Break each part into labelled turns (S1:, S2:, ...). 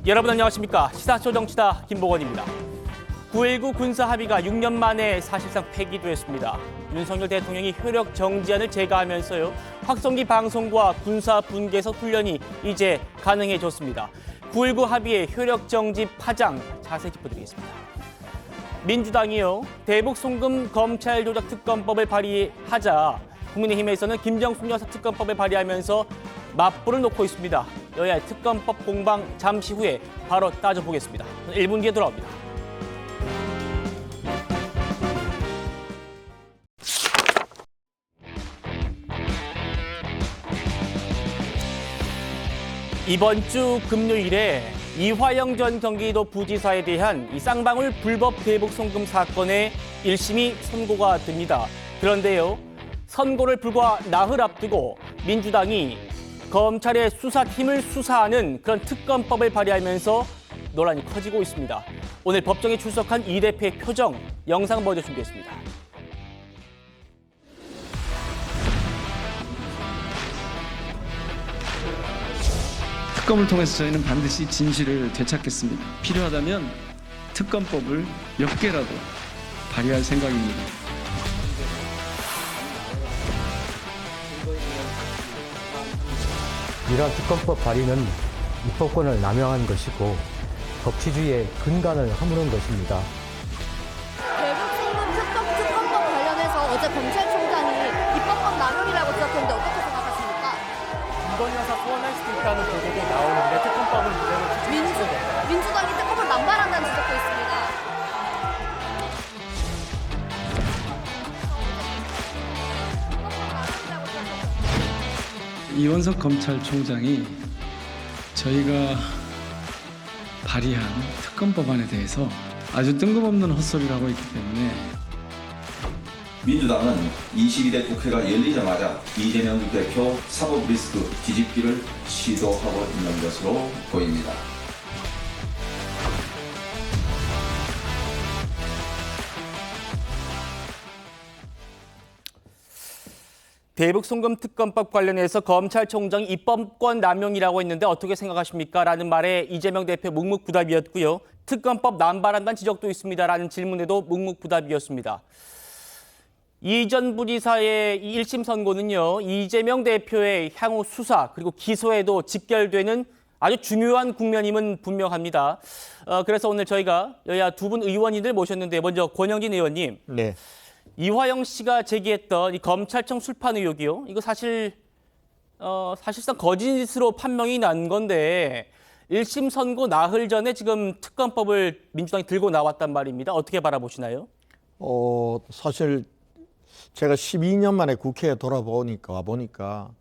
S1: 여러분 안녕하십니까? 시사쇼 정치다 김보건입니다. 9.19 군사합의가 6년 만에 사실상 폐기됐습니다. 윤석열 대통령이 효력 정지안을 제거하면서요. 확성기 방송과 군사 분계선 훈련이 이제 가능해졌습니다. 9.19 합의의 효력 정지 파장 자세히 짚어드리겠습니다. 민주당이요. 대북 송금 검찰 조작 특검법을 발의하자 국민의힘에서는 김정숙 여사 특검법을 발의하면서 맞불을 놓고 있습니다. 여야의 특검법 공방 잠시 후에 바로 따져보겠습니다. 1분 뒤에 돌아옵니다. 이번 주 금요일에 이화영 전 경기도 부지사에 대한 이 쌍방울 불법 대북 송금 사건의 1심이 선고가 됩니다. 그런데요, 선고를 불과 나흘 앞두고 민주당이 검찰의 수사팀을 수사하는 그런 특검법을 발의하면서 논란이 커지고 있습니다. 오늘 법정에 출석한 이 대표의 표정, 영상 먼저 준비했습니다.
S2: 특검을 통해서 저희는 반드시 진실을 되찾겠습니다. 필요하다면 특검법을 몇 개라도 발의할 생각입니다.
S3: 이러한 특검법 발의는 입법권을 남용한 것이고 법치주의의 근간을 허무는 것입니다.
S4: 대북 송금 특검법 관련해서 어제 검찰총장이 입법권 남용이라고 지적했는데 어떻게 생각하십니까?
S1: 이번 여사 소환할 수도 있다는 보도도 나오는데 특검법은 그대로
S4: 민주당이 특검을 남발한다는 지적도 있습니다.
S2: 이원석 검찰총장이 저희가 발의한 특검법안에 대해서 아주 뜬금없는 헛소리를 하고 있기 때문에
S5: 민주당은 22대 국회가 열리자마자 이재명 대표 사법 리스크 뒤집기를 시도하고 있는 것으로 보입니다.
S1: 대북 송금 특검법 관련해서 검찰총장이 입법권 남용이라고 했는데 어떻게 생각하십니까? 라는 말에 이재명 대표 묵묵부답이었고요. 특검법 남발한다는 지적도 있습니다라는 질문에도 묵묵부답이었습니다. 이 전 부지사의 이 1심 선고는요. 이재명 대표의 향후 수사 그리고 기소에도 직결되는 아주 중요한 국면임은 분명합니다. 그래서 오늘 저희가 여야 두 분 의원님들 모셨는데 먼저 권영진 의원님.
S6: 네.
S1: 이화영 씨가 제기했던 이 검찰청 술판 의혹이요. 이거 사실상 거짓으로 판명이 난 건데 1심 선고 나흘 전에 지금 특검법을 민주당이 들고 나왔단 말입니다. 어떻게 바라보시나요?
S6: 사실 제가 12년 만에 국회에 와보니까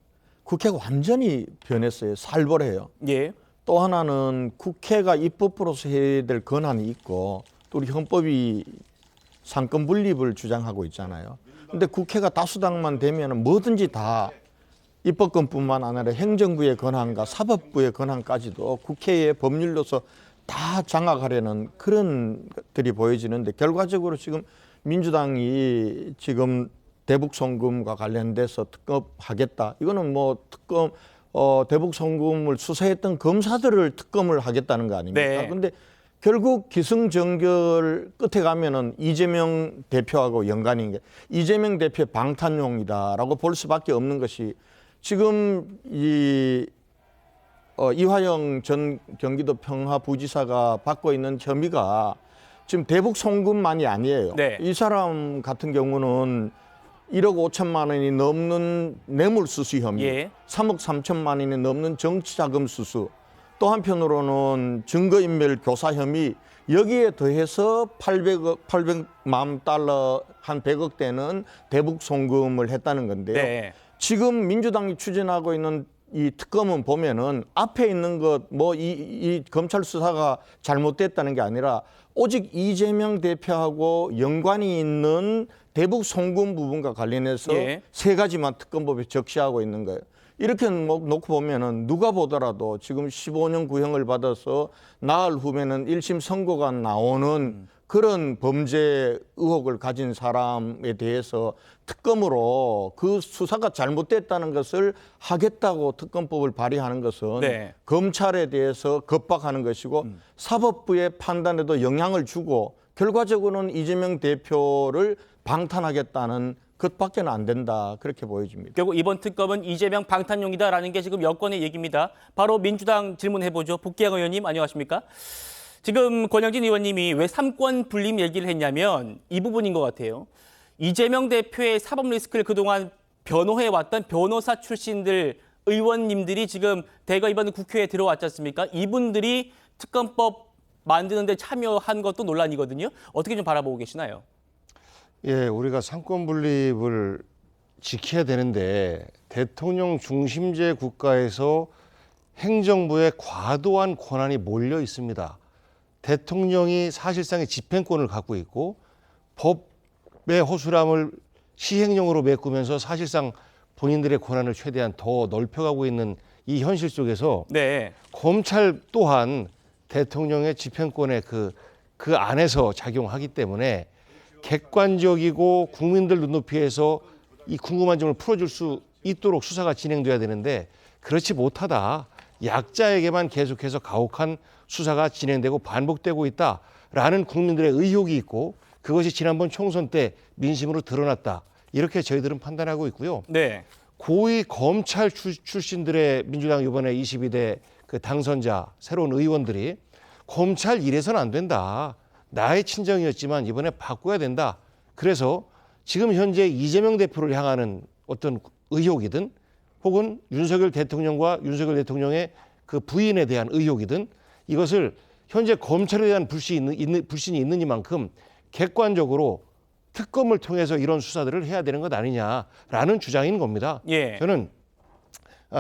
S6: 국회가 완전히 변했어요. 살벌해요.
S1: 예.
S6: 또 하나는 국회가 입법부로서 해야 될 권한이 있고 또 우리 헌법이 상권 분립을 주장하고 있잖아요. 근데 국회가 다수당만 되면 뭐든지 다 입법권뿐만 아니라 행정부의 권한과 사법부의 권한까지도 국회의 법률로서 다 장악하려는 그런 것들이 보여지는데 결과적으로 지금 민주당이 지금 대북 송금과 관련돼서 특검하겠다. 이거는 뭐 대북 송금을 수사했던 검사들을 특검을 하겠다는 거 아닙니까?
S1: 네.
S6: 근데 결국 기승전결 끝에 가면은 이재명 대표하고 연관인 게 이재명 대표의 방탄용이다라고 볼 수밖에 없는 것이 지금 이화영 전 경기도 평화부지사가 받고 있는 혐의가 지금 대북 송금만이 아니에요.
S1: 네.
S6: 이 사람 같은 경우는 1억 5천만 원이 넘는 뇌물수수 혐의,
S1: 예.
S6: 3억 3천만 원이 넘는 정치자금 수수, 또 한편으로는 증거인멸 교사 혐의, 여기에 더해서 800만 달러 한 100억 대는 대북 송금을 했다는 건데요.
S1: 네.
S6: 지금 민주당이 추진하고 있는 이 특검은 보면은 앞에 있는 것 이 검찰 수사가 잘못됐다는 게 아니라 오직 이재명 대표하고 연관이 있는 대북 송금 부분과 관련해서
S1: 예.
S6: 세 가지만 특검법에 적시하고 있는 거예요. 이렇게 놓고 보면은 누가 보더라도 지금 15년 구형을 받아서 나흘 후면은 1심 선고가 나오는 그런 범죄 의혹을 가진 사람에 대해서 특검으로 그 수사가 잘못됐다는 것을 하겠다고 특검법을 발의하는 것은
S1: 네.
S6: 검찰에 대해서 겁박하는 것이고 사법부의 판단에도 영향을 주고 결과적으로는 이재명 대표를 방탄하겠다는 것밖에는 안 된다, 그렇게 보여집니다.
S1: 결국 이번 특검은 이재명 방탄용이다라는 게 지금 여권의 얘기입니다. 바로 민주당 질문해보죠. 복귀양 의원님 안녕하십니까? 지금 권영진 의원님이 왜 삼권 분립 얘기를 했냐면 이 부분인 것 같아요. 이재명 대표의 사법 리스크를 그동안 변호해왔던 변호사 출신들 의원님들이 지금 대거 이번 국회에 들어왔지 않습니까? 이분들이 특검법 만드는 데 참여한 것도 논란이거든요. 어떻게 좀 바라보고 계시나요?
S7: 예, 우리가 삼권 분립을 지켜야 되는데 대통령 중심제 국가에서 행정부에 과도한 권한이 몰려 있습니다. 대통령이 사실상의 집행권을 갖고 있고 법의 허술함을 시행령으로 메꾸면서 사실상 본인들의 권한을 최대한 더 넓혀가고 있는 이 현실 속에서
S1: 네.
S7: 검찰 또한 대통령의 집행권의 그 안에서 작용하기 때문에 객관적이고 국민들 눈높이에서 이 궁금한 점을 풀어줄 수 있도록 수사가 진행돼야 되는데 그렇지 못하다. 약자에게만 계속해서 가혹한 수사가 진행되고 반복되고 있다라는 국민들의 의혹이 있고 그것이 지난번 총선 때 민심으로 드러났다. 이렇게 저희들은 판단하고 있고요.
S1: 네.
S7: 고위 검찰 출신들의 민주당 이번에 22대 그 당선자 새로운 의원들이 검찰 이래서는 안 된다. 나의 친정이었지만 이번에 바꿔야 된다. 그래서 지금 현재 이재명 대표를 향하는 어떤 의혹이든 혹은 윤석열 대통령과 윤석열 대통령의 그 부인에 대한 의혹이든 이것을 현재 검찰에 대한 불신이 있는 이만큼 객관적으로 특검을 통해서 이런 수사들을 해야 되는 것 아니냐라는 주장인 겁니다.
S1: 예.
S7: 저는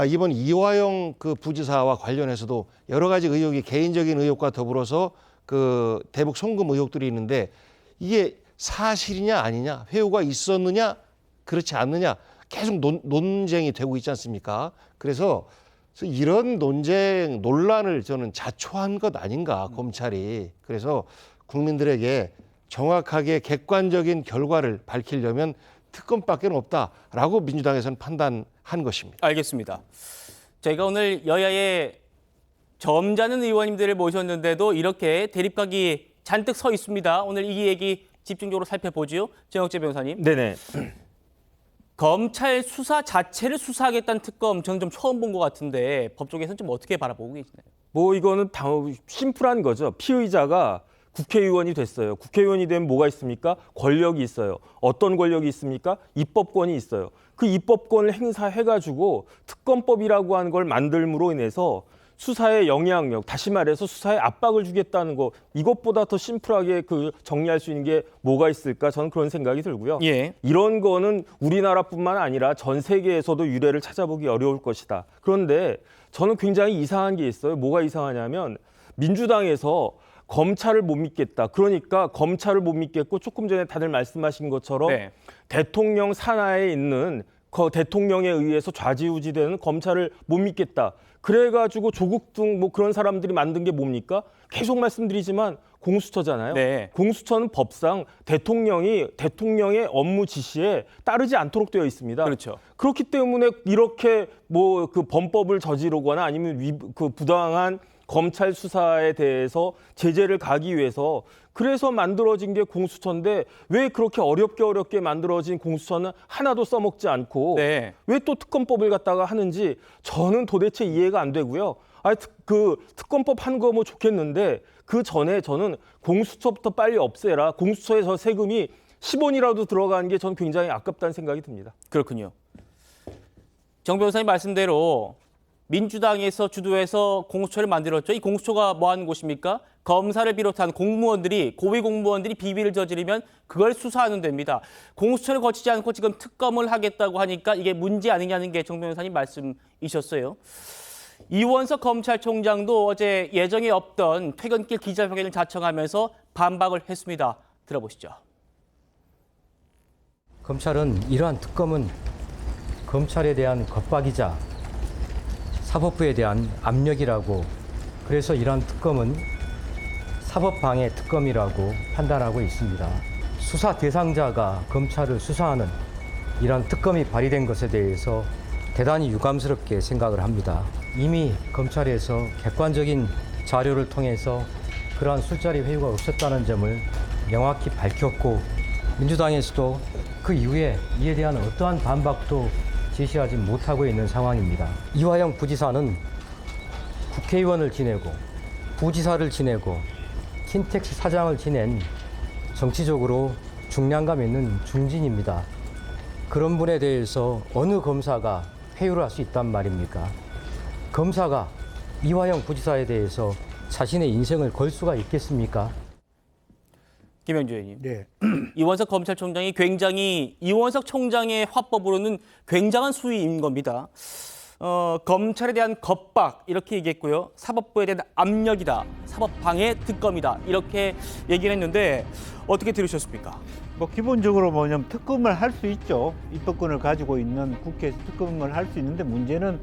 S7: 이번 이화영 그 부지사와 관련해서도 여러 가지 의혹이 개인적인 의혹과 더불어서 그 대북 송금 의혹들이 있는데 이게 사실이냐 아니냐, 회유가 있었느냐 그렇지 않느냐 계속 논쟁이 되고 있지 않습니까? 그래서 이런 논쟁 논란을 저는 자초한 것 아닌가 검찰이. 그래서 국민들에게 정확하게 객관적인 결과를 밝히려면 특검밖에 없다라고 민주당에서는 판단한 것입니다.
S1: 알겠습니다. 저희가 오늘 여야의 점잖은 의원님들을 모셨는데도 이렇게 대립각이 잔뜩 서 있습니다. 오늘 이 얘기 집중적으로 살펴보죠. 정혁재 변호사님.
S8: 네네.
S1: 검찰 수사 자체를 수사하겠다는 특검 저는 좀 처음 본 것 같은데 법조계에서는 좀 어떻게 바라보고 계시나요?
S8: 뭐 이거는 심플한 거죠. 피의자가 국회의원이 됐어요. 국회의원이 되면 뭐가 있습니까? 권력이 있어요. 어떤 권력이 있습니까? 입법권이 있어요. 그 입법권을 행사해가지고 특검법이라고 하는 걸 만들므로 인해서 수사의 영향력, 다시 말해서 수사에 압박을 주겠다는 거, 이것보다 더 심플하게 정리할 수 있는 게 뭐가 있을까? 저는 그런 생각이 들고요.
S1: 예.
S8: 이런 거는 우리나라뿐만 아니라 전 세계에서도 유례를 찾아보기 어려울 것이다. 그런데 저는 굉장히 이상한 게 있어요. 뭐가 이상하냐면 민주당에서 검찰을 못 믿겠다. 그러니까 검찰을 못 믿겠고 조금 전에 다들 말씀하신 것처럼
S1: 네.
S8: 대통령 산하에 있는 대통령에 의해서 좌지우지되는 검찰을 못 믿겠다. 그래가지고 조국 등 뭐 그런 사람들이 만든 게 뭡니까? 계속 말씀드리지만 공수처잖아요.
S1: 네.
S8: 공수처는 법상 대통령의 업무 지시에 따르지 않도록 되어 있습니다.
S1: 그렇죠.
S8: 그렇기 때문에 이렇게 뭐 그 범법을 저지르거나 아니면 그 부당한 검찰 수사에 대해서 제재를 가기 위해서 그래서 만들어진 게 공수처인데 왜 그렇게 어렵게 만들어진 공수처는 하나도 써먹지 않고
S1: 네.
S8: 왜 또 특검법을 갖다가 하는지 저는 도대체 이해가 안 되고요. 그 특검법 하는 거 뭐 좋겠는데 그 전에 저는 공수처부터 빨리 없애라. 공수처에서 세금이 10원이라도 들어가는 게 저는 굉장히 아깝다는 생각이 듭니다.
S1: 그렇군요. 정 변호사님 말씀대로 민주당에서 주도해서 공수처를 만들었죠. 이 공수처가 뭐 하는 곳입니까? 검사를 비롯한 공무원들이, 고위 공무원들이 비위를 저지르면 그걸 수사하는 데입니다. 공수처를 거치지 않고 지금 특검을 하겠다고 하니까 이게 문제 아니냐는 게 정 변호사님 말씀이셨어요. 이원석 검찰총장도 어제 예정에 없던 퇴근길 기자회견을 자청하면서 반박을 했습니다. 들어보시죠.
S3: 검찰은 이러한 특검은 검찰에 대한 겁박이자 사법부에 대한 압력이라고, 그래서 이러한 특검은 사법방해 특검이라고 판단하고 있습니다. 수사 대상자가 검찰을 수사하는 이런 특검이 발의된 것에 대해서 대단히 유감스럽게 생각을 합니다. 이미 검찰에서 객관적인 자료를 통해서 그러한 술자리 회유가 없었다는 점을 명확히 밝혔고 민주당에서도 그 이후에 이에 대한 어떠한 반박도 제시하지 못하고 있는 상황입니다. 이화영 부지사는 국회의원을 지내고 부지사를 지내고 킨텍스 사장을 지낸 정치적으로 중량감 있는 중진입니다. 그런 분에 대해서 어느 검사가 회유를 할 수 있단 말입니까? 검사가 이화영 부지사에 대해서 자신의 인생을 걸 수가 있겠습니까?
S1: 김영주 의원님.
S9: 네.
S1: 이원석 검찰총장이 굉장히 이원석 총장의 화법으로는 굉장한 수위인 겁니다. 검찰에 대한 겁박 이렇게 얘기했고요. 사법부에 대한 압력이다. 사법방해 특검이다. 이렇게 얘기를 했는데 어떻게 들으셨습니까?
S9: 뭐 기본적으로 뭐냐면 특검을 할 수 있죠. 입법권을 가지고 있는 국회에서 특검을 할 수 있는데 문제는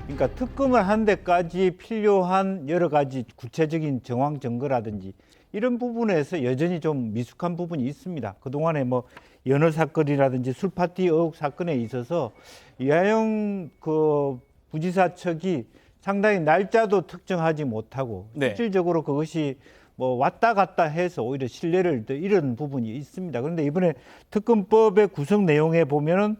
S9: 그러니까 특검을 한 데까지 필요한 여러 가지 구체적인 정황 증거라든지 이런 부분에서 여전히 좀 미숙한 부분이 있습니다. 그동안에 뭐 연어 사건이라든지 술파티 의혹 사건에 있어서 이화영 그 부지사 측이 상당히 날짜도 특정하지 못하고
S1: 네.
S9: 실질적으로 그것이 뭐 왔다 갔다 해서 오히려 신뢰를 잃은 부분이 있습니다. 그런데 이번에 특검법의 구성 내용에 보면은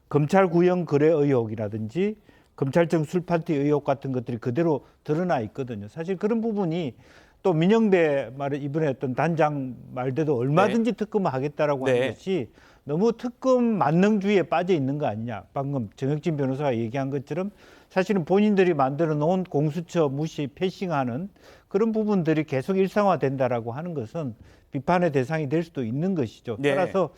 S9: 검찰 구형 거래 의혹이라든지 검찰청 술파티 의혹 같은 것들이 그대로 드러나 있거든요. 사실 그런 부분이 또 민영배 말에 이번에 어떤 단장 말대로 얼마든지 특검을 하겠다라고
S1: 네.
S9: 하는 것이 너무 특검 만능주의에 빠져 있는 거 아니냐. 방금 정혁진 변호사가 얘기한 것처럼 사실은 본인들이 만들어 놓은 공수처 무시 패싱하는 그런 부분들이 계속 일상화된다라고 하는 것은 비판의 대상이 될 수도 있는 것이죠.
S1: 네.
S9: 따라서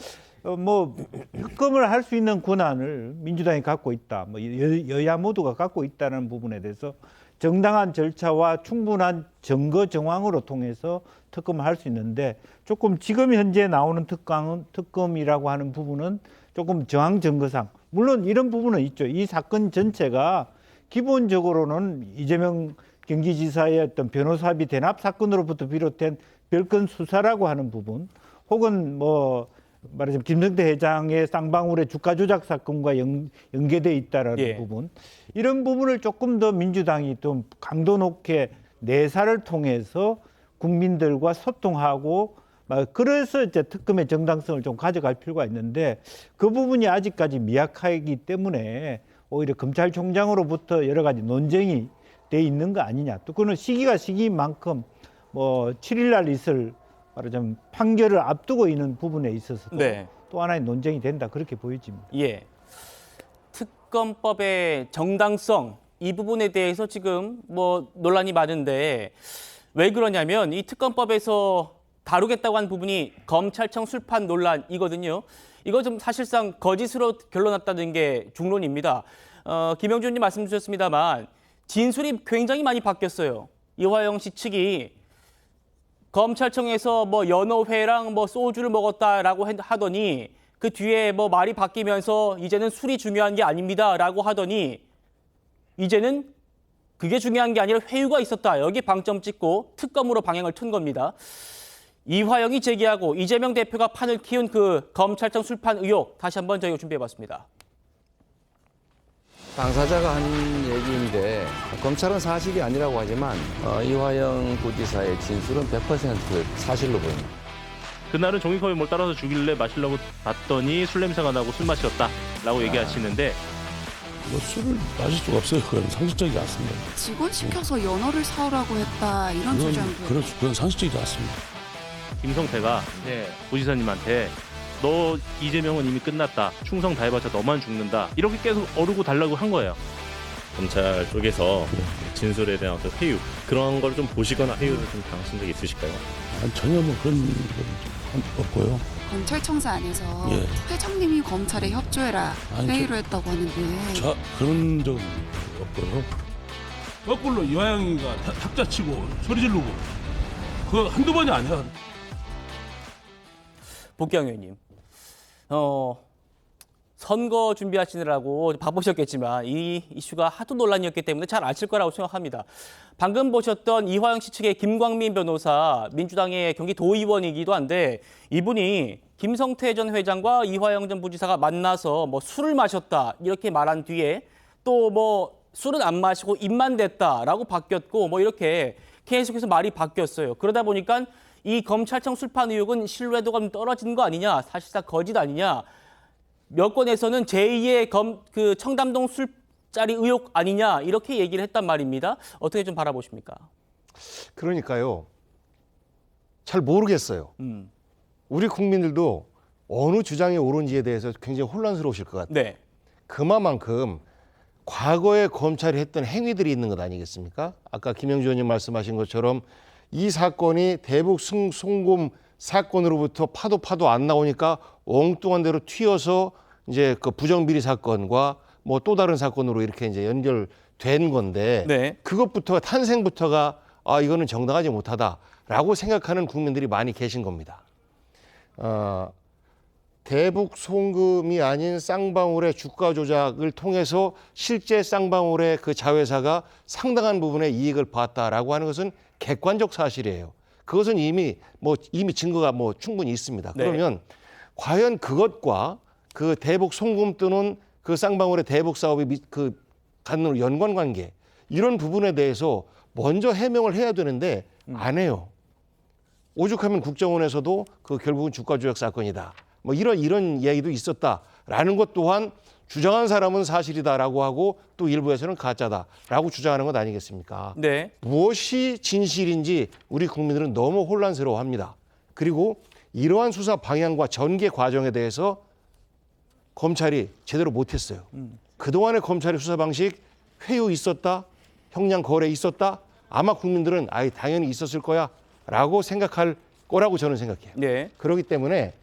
S9: 뭐 특검을 할 수 있는 권한을 민주당이 갖고 있다. 뭐 여야 모두가 갖고 있다는 부분에 대해서 정당한 절차와 충분한 증거 정황으로 통해서 특검을 할 수 있는데 조금 지금 현재 나오는 특검이라고 하는 부분은 조금 정황 증거상 물론 이런 부분은 있죠. 이 사건 전체가 기본적으로는 이재명 경기지사의 어떤 변호사비 대납 사건으로부터 비롯된 별건 수사라고 하는 부분 혹은 뭐 말하자면 김성태 회장의 쌍방울의 주가 조작 사건과 연계돼 있다라는
S1: 예.
S9: 부분 이런 부분을 조금 더 민주당이 좀 강도 높게 내사를 통해서 국민들과 소통하고 그래서 이제 특검의 정당성을 좀 가져갈 필요가 있는데 그 부분이 아직까지 미약하기 때문에 오히려 검찰총장으로부터 여러 가지 논쟁이 돼 있는 거 아니냐. 또 그는 시기가 시기인 만큼 뭐 7일 날 있을 말하자면 판결을 앞두고 있는 부분에 있어서도
S1: 네.
S9: 또 하나의 논쟁이 된다 그렇게 보여집니다.
S1: 예. 특검법의 정당성 이 부분에 대해서 지금 뭐 논란이 많은데 왜 그러냐면 이 특검법에서 다루겠다고 한 부분이 검찰청 술판 논란이거든요. 이거 좀 사실상 거짓으로 결론났다는 게 중론입니다. 김영주 의원님 말씀 주셨습니다만 진술이 굉장히 많이 바뀌었어요. 이화영 씨 측이 검찰청에서 뭐 연어회랑 뭐 소주를 먹었다라고 하더니 그 뒤에 뭐 말이 바뀌면서 이제는 술이 중요한 게 아닙니다라고 하더니 이제는 그게 중요한 게 아니라 회유가 있었다. 여기 방점 찍고 특검으로 방향을 튼 겁니다. 이화영이 제기하고 이재명 대표가 판을 키운 그 검찰청 술판 의혹 다시 한번 저희가 준비해봤습니다.
S10: 당사자가 한 얘기인데 검찰은 사실이 아니라고 하지만 이화영 부지사의 진술은 100% 사실로 보입니다.
S11: 그날은 종이컵에 뭘 따라서 주길래 마시려고 봤더니 술 냄새가 나고 술 맛이었다라고 얘기하시는데
S12: 뭐 술을 마실 수가 없어요. 그건 상식적이지 않습니다.
S13: 직원 시켜서 연어를 사오라고 했다 이런 주장도.
S12: 그렇죠. 그건 상식적이지 않습니다.
S11: 김성태가 부지사님한테 너 이재명은 이미 끝났다. 충성 다해봤자 너만 죽는다. 이렇게 계속 어르고 달라고 한 거예요.
S14: 검찰 쪽에서 진술에 대한 어떤 회유 그런 걸 좀 보시거나 회유를 좀 당하신 적이 있으실까요?
S12: 전혀 뭐 그런 건 없고요.
S13: 검찰청사 안에서
S12: 예.
S13: 회장님이 검찰에 협조해라
S12: 아니,
S13: 회의를 했다고 하는데
S12: 그런 적은 없고요.
S15: 거꾸로 이화영이가 탁자치고 소리 지르고 그거 한두 번이 아니야.
S1: 복경 의원님, 선거 준비하시느라고 바쁘셨겠지만 이 이슈가 하도 논란이었기 때문에 잘 아실 거라고 생각합니다. 방금 보셨던 이화영 씨 측의 김광민 변호사, 민주당의 경기도의원이기도 한데 이분이 김성태 전 회장과 이화영 전 부지사가 만나서 뭐 술을 마셨다 이렇게 말한 뒤에 또 뭐 술은 안 마시고 입만 댔다라고 바뀌었고 뭐 이렇게 계속해서 말이 바뀌었어요. 그러다 보니까 이 검찰청 술판 의혹은 신뢰도가 좀 떨어진 거 아니냐, 사실상 거짓 아니냐. 여권에서는 제2의 청담동 술자리 의혹 아니냐 이렇게 얘기를 했단 말입니다. 어떻게 좀 바라보십니까?
S7: 그러니까요. 잘 모르겠어요. 우리 국민들도 어느 주장이 옳은지에 대해서 굉장히 혼란스러우실 것 같아요.
S1: 네.
S7: 그만큼 과거에 검찰이 했던 행위들이 있는 것 아니겠습니까? 아까 김영주 의원님 말씀하신 것처럼 이 사건이 대북 송금 사건으로부터 파도 안 나오니까 엉뚱한 대로 튀어서 이제 그 부정비리 사건과 뭐 또 다른 사건으로 이렇게 이제 연결된 건데
S1: 네.
S7: 그것부터 탄생부터가 이거는 정당하지 못하다라고 생각하는 국민들이 많이 계신 겁니다. 대북 송금이 아닌 쌍방울의 주가 조작을 통해서 실제 쌍방울의 그 자회사가 상당한 부분의 이익을 봤다라고 하는 것은 객관적 사실이에요. 그것은 이미 증거가 충분히 있습니다.
S1: 네.
S7: 그러면 과연 그것과 그 대북 송금 또는 그 쌍방울의 대북 사업이 갖는 연관관계 이런 부분에 대해서 먼저 해명을 해야 되는데 안 해요. 오죽하면 국정원에서도 결국은 주가 조작 사건이다. 뭐 이런 이야기도 있었다라는 것 또한 주장한 사람은 사실이다라고 하고 또 일부에서는 가짜다라고 주장하는 것 아니겠습니까?
S1: 네.
S7: 무엇이 진실인지 우리 국민들은 너무 혼란스러워합니다. 그리고 이러한 수사 방향과 전개 과정에 대해서 검찰이 제대로 못했어요. 그동안의 검찰의 수사 방식 회유 있었다, 형량 거래 있었다, 아마 국민들은 당연히 있었을 거야라고 생각할 거라고 저는 생각해요.
S1: 네.
S7: 그렇기 때문에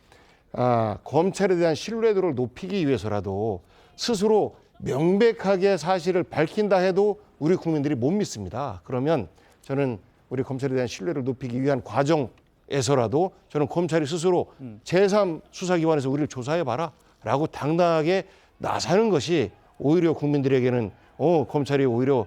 S7: 검찰에 대한 신뢰도를 높이기 위해서라도 스스로 명백하게 사실을 밝힌다 해도 우리 국민들이 못 믿습니다. 그러면 저는 우리 검찰에 대한 신뢰를 높이기 위한 과정에서라도 저는 검찰이 스스로 제3수사기관에서 우리를 조사해봐라 라고 당당하게 나서는 것이 오히려 국민들에게는 검찰이 오히려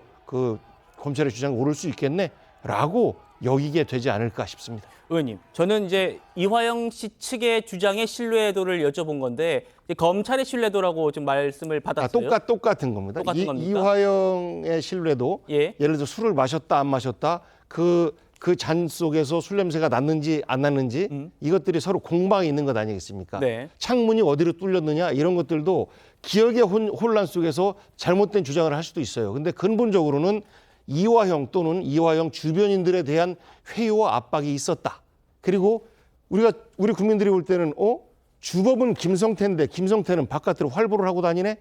S7: 검찰의 주장이 옳을 수 있겠네 라고 여기게 되지 않을까 싶습니다.
S1: 의원님, 저는 이제 이화영 씨 측의 주장의 신뢰도를 여쭤본 건데 검찰의 신뢰도라고 좀 말씀을 받았어요.
S7: 똑같은 겁니다.
S1: 똑같은 겁니까?
S7: 이화영의 신뢰도 예를 들어 술을 마셨다 안 마셨다 그 잔 속에서 술 냄새가 났는지 안 났는지 이것들이 서로 공방이 있는 것 아니겠습니까?
S1: 네.
S7: 창문이 어디로 뚫렸느냐 이런 것들도 기억의 혼란 속에서 잘못된 주장을 할 수도 있어요. 근데 근본적으로는 이화영 또는 이화영 주변인들에 대한 회유와 압박이 있었다. 그리고 우리 국민들이 볼 때는 주범은 김성태인데 김성태는 바깥으로 활보를 하고 다니네?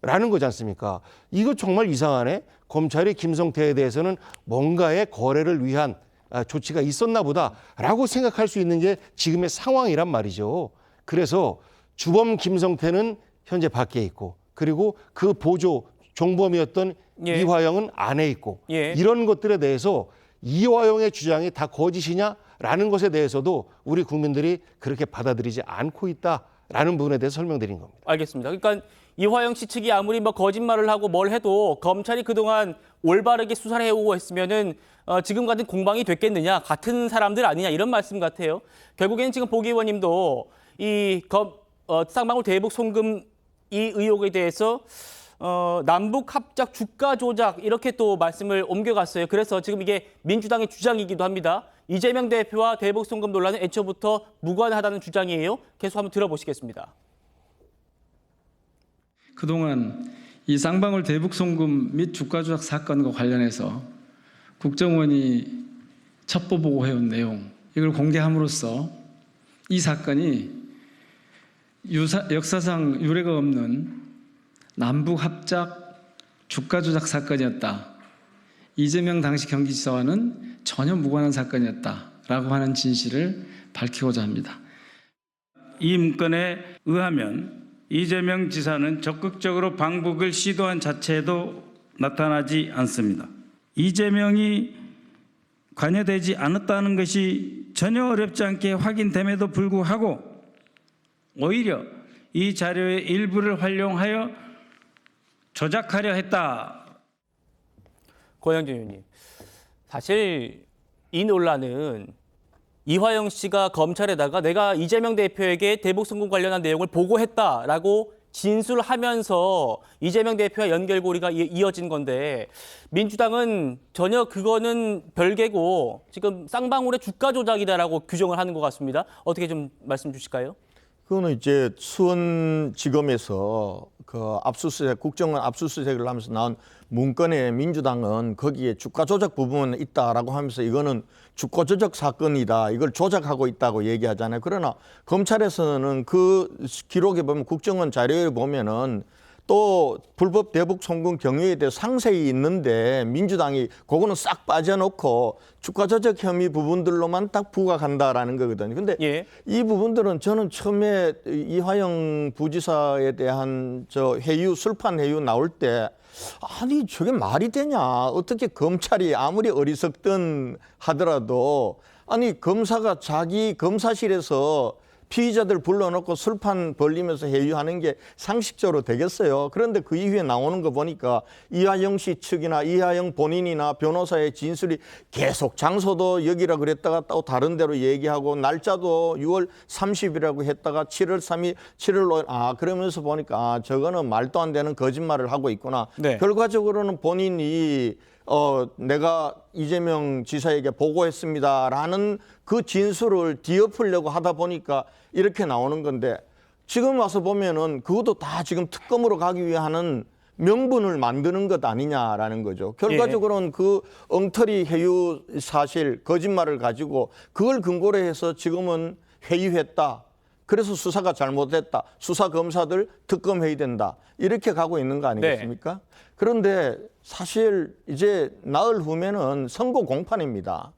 S7: 라는 거지 않습니까? 이거 정말 이상하네. 검찰이 김성태에 대해서는 뭔가의 거래를 위한 조치가 있었나 보다라고 생각할 수 있는 게 지금의 상황이란 말이죠. 그래서 주범 김성태는 현재 밖에 있고 그리고 그 보조 종범이었던 이화영은 안에 있고 이런 것들에 대해서 이화영의 주장이 다 거짓이냐라는 것에 대해서도 우리 국민들이 그렇게 받아들이지 않고 있다라는 부분에 대해서 설명드린 겁니다.
S1: 알겠습니다. 그러니까 이화영 씨 측이 아무리 거짓말을 하고 뭘 해도 검찰이 그동안 올바르게 수사를 해오고 했으면은 지금 같은 공방이 됐겠느냐, 같은 사람들 아니냐 이런 말씀 같아요. 결국에는 지금 복 의원님도 이 쌍방울 대북 송금 이 의혹에 대해서 남북 합작 주가 조작 이렇게 또 말씀을 옮겨갔어요. 그래서 지금 이게 민주당의 주장이기도 합니다. 이재명 대표와 대북 송금 논란은 애초부터 무관하다는 주장이에요. 계속 한번 들어보시겠습니다.
S2: 그동안 이 쌍방울 대북 송금 및 주가 조작 사건과 관련해서 국정원이 첩보 보고해온 내용 이걸 공개함으로써 이 사건이 역사상 유례가 없는 남북 합작 주가 조작 사건이었다. 이재명 당시 경기지사와는 전혀 무관한 사건이었다라고 하는 진실을 밝히고자 합니다.
S16: 이 문건에 의하면 이재명 지사는 적극적으로 방북을 시도한 자체도 나타나지 않습니다. 이재명이 관여되지 않았다는 것이 전혀 어렵지 않게 확인됨에도 불구하고 오히려 이 자료의 일부를 활용하여 조작하려 했다.
S1: 고영진 의원님, 사실 이 논란은 이화영 씨가 검찰에다가 내가 이재명 대표에게 대북 송금 관련한 내용을 보고했다라고 진술하면서 이재명 대표와 연결고리가 이어진 건데 민주당은 전혀 그거는 별개고 지금 쌍방울의 주가 조작이다라고 규정을 하는 것 같습니다. 어떻게 좀 말씀 주실까요?
S6: 그거는 이제 수원지검에서 그 압수수색, 국정원 압수수색을 하면서 나온 문건에 민주당은 거기에 주가 조작 부분은 있다라고 하면서 이거는 주가 조작 사건이다, 이걸 조작하고 있다고 얘기하잖아요. 그러나 검찰에서는 그 기록에 보면 국정원 자료에 보면은 또 불법 대북 송금 경위에 대해 상세히 있는데 민주당이 그거는 싹 빠져놓고 주가 조작 혐의 부분들로만 딱 부각한다라는 거거든요. 근데 이 부분들은 저는 처음에 이화영 부지사에 대한 저 회유, 술판 회유 나올 때 아니 저게 말이 되냐, 어떻게 검찰이 아무리 어리석든 하더라도 아니 검사가 자기 검사실에서 피의자들 불러놓고 술판 벌리면서 회유하는 게 상식적으로 되겠어요. 그런데 그 이후에 나오는 거 보니까 이화영 씨 측이나 이화영 본인이나 변호사의 진술이 계속 장소도 여기라 그랬다가 또 다른 데로 얘기하고 날짜도 6월 30일이라고 했다가 7월 3일, 7월 5일 그러면서 보니까 저거는 말도 안 되는 거짓말을 하고 있구나.
S1: 네.
S6: 결과적으로는 본인이 내가 이재명 지사에게 보고했습니다라는 그 진술을 뒤엎으려고 하다 보니까 이렇게 나오는 건데 지금 와서 보면은 그것도 다 지금 특검으로 가기 위한 명분을 만드는 것 아니냐라는 거죠. 결과적으로는 그 엉터리 회유 사실, 거짓말을 가지고 그걸 근거로 해서 지금은 회유했다. 그래서 수사가 잘못됐다. 수사 검사들 특검 회의된다. 이렇게 가고 있는 거 아니겠습니까? 그런데 사실 이제 나흘 후면은 선고 공판입니다.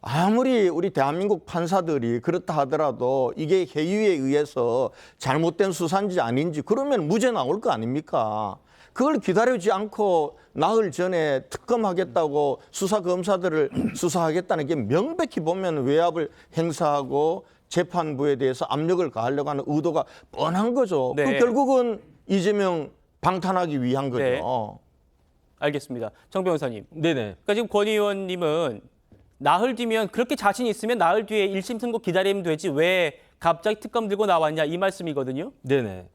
S6: 아무리 우리 대한민국 판사들이 그렇다 하더라도 이게 회유에 의해서 잘못된 수사인지 아닌지 그러면 무죄 나올 거 아닙니까? 그걸 기다리지 않고 나흘 전에 특검하겠다고 수사 검사들을 수사하겠다는 게 명백히 보면 외압을 행사하고 재판부에 대해서 압력을 가하려고 하는 의도가 뻔한 거죠.
S1: 네.
S6: 그 결국은 이재명 방탄하기 위한 거죠.
S1: 네. 알겠습니다. 정 변호사님.
S8: 네네.
S1: 그러니까 지금 권 의원님은 나흘 뒤면 그렇게 자신 있으면 나흘 뒤에 1심 선고 기다리면 되지 왜 갑자기 특검 들고 나왔냐 이 말씀이거든요.
S8: 네네.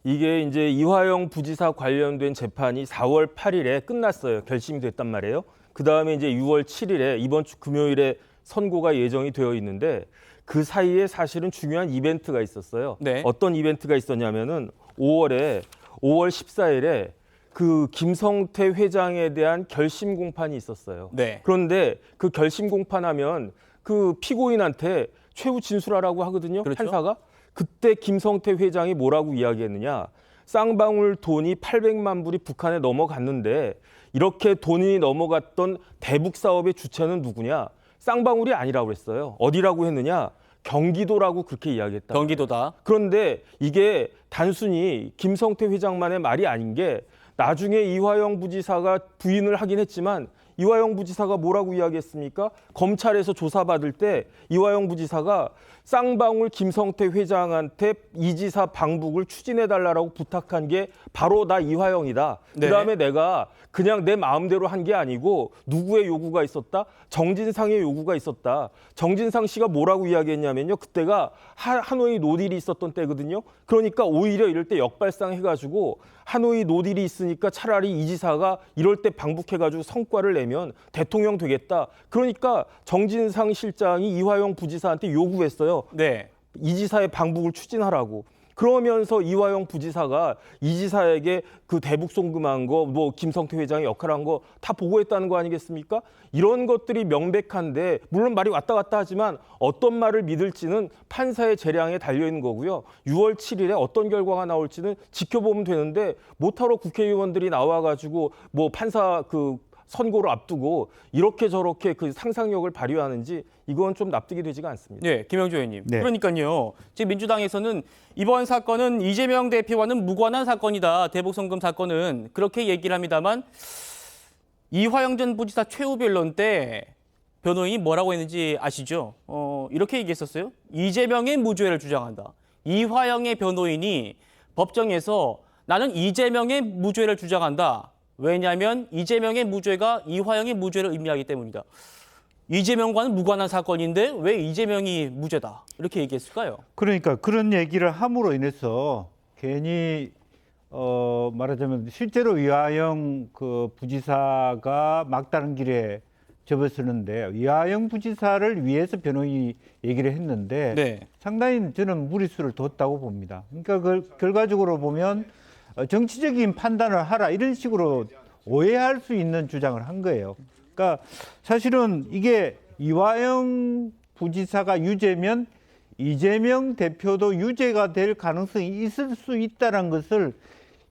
S8: 이게 이제 이화영 부지사 관련된 재판이 4월 8일에 끝났어요. 결심이 됐단 말이에요. 그 다음에 이제 6월 7일에 이번 주 금요일에 선고가 예정이 되어 있는데 그 사이에 사실은 중요한 이벤트가 있었어요.
S1: 네.
S8: 어떤 이벤트가 있었냐면은 5월 14일에 그 김성태 회장에 대한 결심 공판이 있었어요.
S1: 네.
S8: 그런데 그 결심 공판하면 그 피고인한테 최후 진술하라고 하거든요.
S1: 그렇죠.
S8: 판사가. 그때 김성태 회장이 뭐라고 이야기했느냐. 쌍방울 돈이 800만 불이 북한에 넘어갔는데 이렇게 돈이 넘어갔던 대북 사업의 주체는 누구냐. 쌍방울이 아니라고 그랬어요. 어디라고 했느냐. 경기도라고 그렇게 이야기했다.
S1: 경기도다.
S8: 그런데 이게 단순히 김성태 회장만의 말이 아닌 게 나중에 이화영 부지사가 부인을 하긴 했지만 이화영 부지사가 뭐라고 이야기했습니까? 검찰에서 조사받을 때 이화영 부지사가 쌍방울 김성태 회장한테 이 지사 방북을 추진해달라고 부탁한 게 바로 나 이화영이다.
S1: 네.
S8: 그다음에 내가 그냥 내 마음대로 한 게 아니고 누구의 요구가 있었다? 정진상의 요구가 있었다. 정진상 씨가 뭐라고 이야기했냐면요. 그때가 하노이 노딜이 있었던 때거든요. 그러니까 오히려 이럴 때 역발상해가지고 하노이 노딜이 있으니까 차라리 이 지사가 이럴 때 방북해가지고 성과를 내면 대통령 되겠다. 그러니까 정진상 실장이 이화영 부지사한테 요구했어요.
S1: 네.
S8: 이 지사의 방북을 추진하라고. 그러면서 이화영 부지사가 이 지사에게 그 대북 송금한 거, 뭐 김성태 회장의 역할한 거 다 보고했다는 거 아니겠습니까? 이런 것들이 명백한데 물론 말이 왔다 갔다 하지만 어떤 말을 믿을지는 판사의 재량에 달려 있는 거고요. 6월 7일에 어떤 결과가 나올지는 지켜보면 되는데 못하러 국회의원들이 나와가지고 뭐 판사 그 선고를 앞두고 이렇게 저렇게 그 상상력을 발휘하는지 이건 좀 납득이 되지가 않습니다.
S1: 네, 김영주 의원님.
S9: 네.
S1: 그러니까요. 지금 민주당에서는 이번 사건은 이재명 대표와는 무관한 사건이다. 대북 송금 사건은 그렇게 얘기를 합니다만 이화영 전 부지사 최후 변론 때 변호인이 뭐라고 했는지 아시죠? 이렇게 얘기했었어요. 이재명의 무죄를 주장한다. 이화영의 변호인이 법정에서 나는 이재명의 무죄를 주장한다. 왜냐하면 이재명의 무죄가 이화영의 무죄를 의미하기 때문이다. 이재명과는 무관한 사건인데 왜 이재명이 무죄다 이렇게 얘기했을까요?
S9: 그러니까 그런 얘기를 함으로 인해서 괜히 말하자면 실제로 이화영 그 부지사가 막다른 길에 접어서는데 이화영 부지사를 위해서 변호인이 얘기를 했는데
S1: 네.
S9: 상당히 저는 무리수를 뒀다고 봅니다. 그러니까 결과적으로 보면 정치적인 판단을 하라 이런 식으로 오해할 수 있는 주장을 한 거예요. 그러니까 사실은 이게 이화영 부지사가 유죄면 이재명 대표도 유죄가 될 가능성이 있을 수 있다는 것을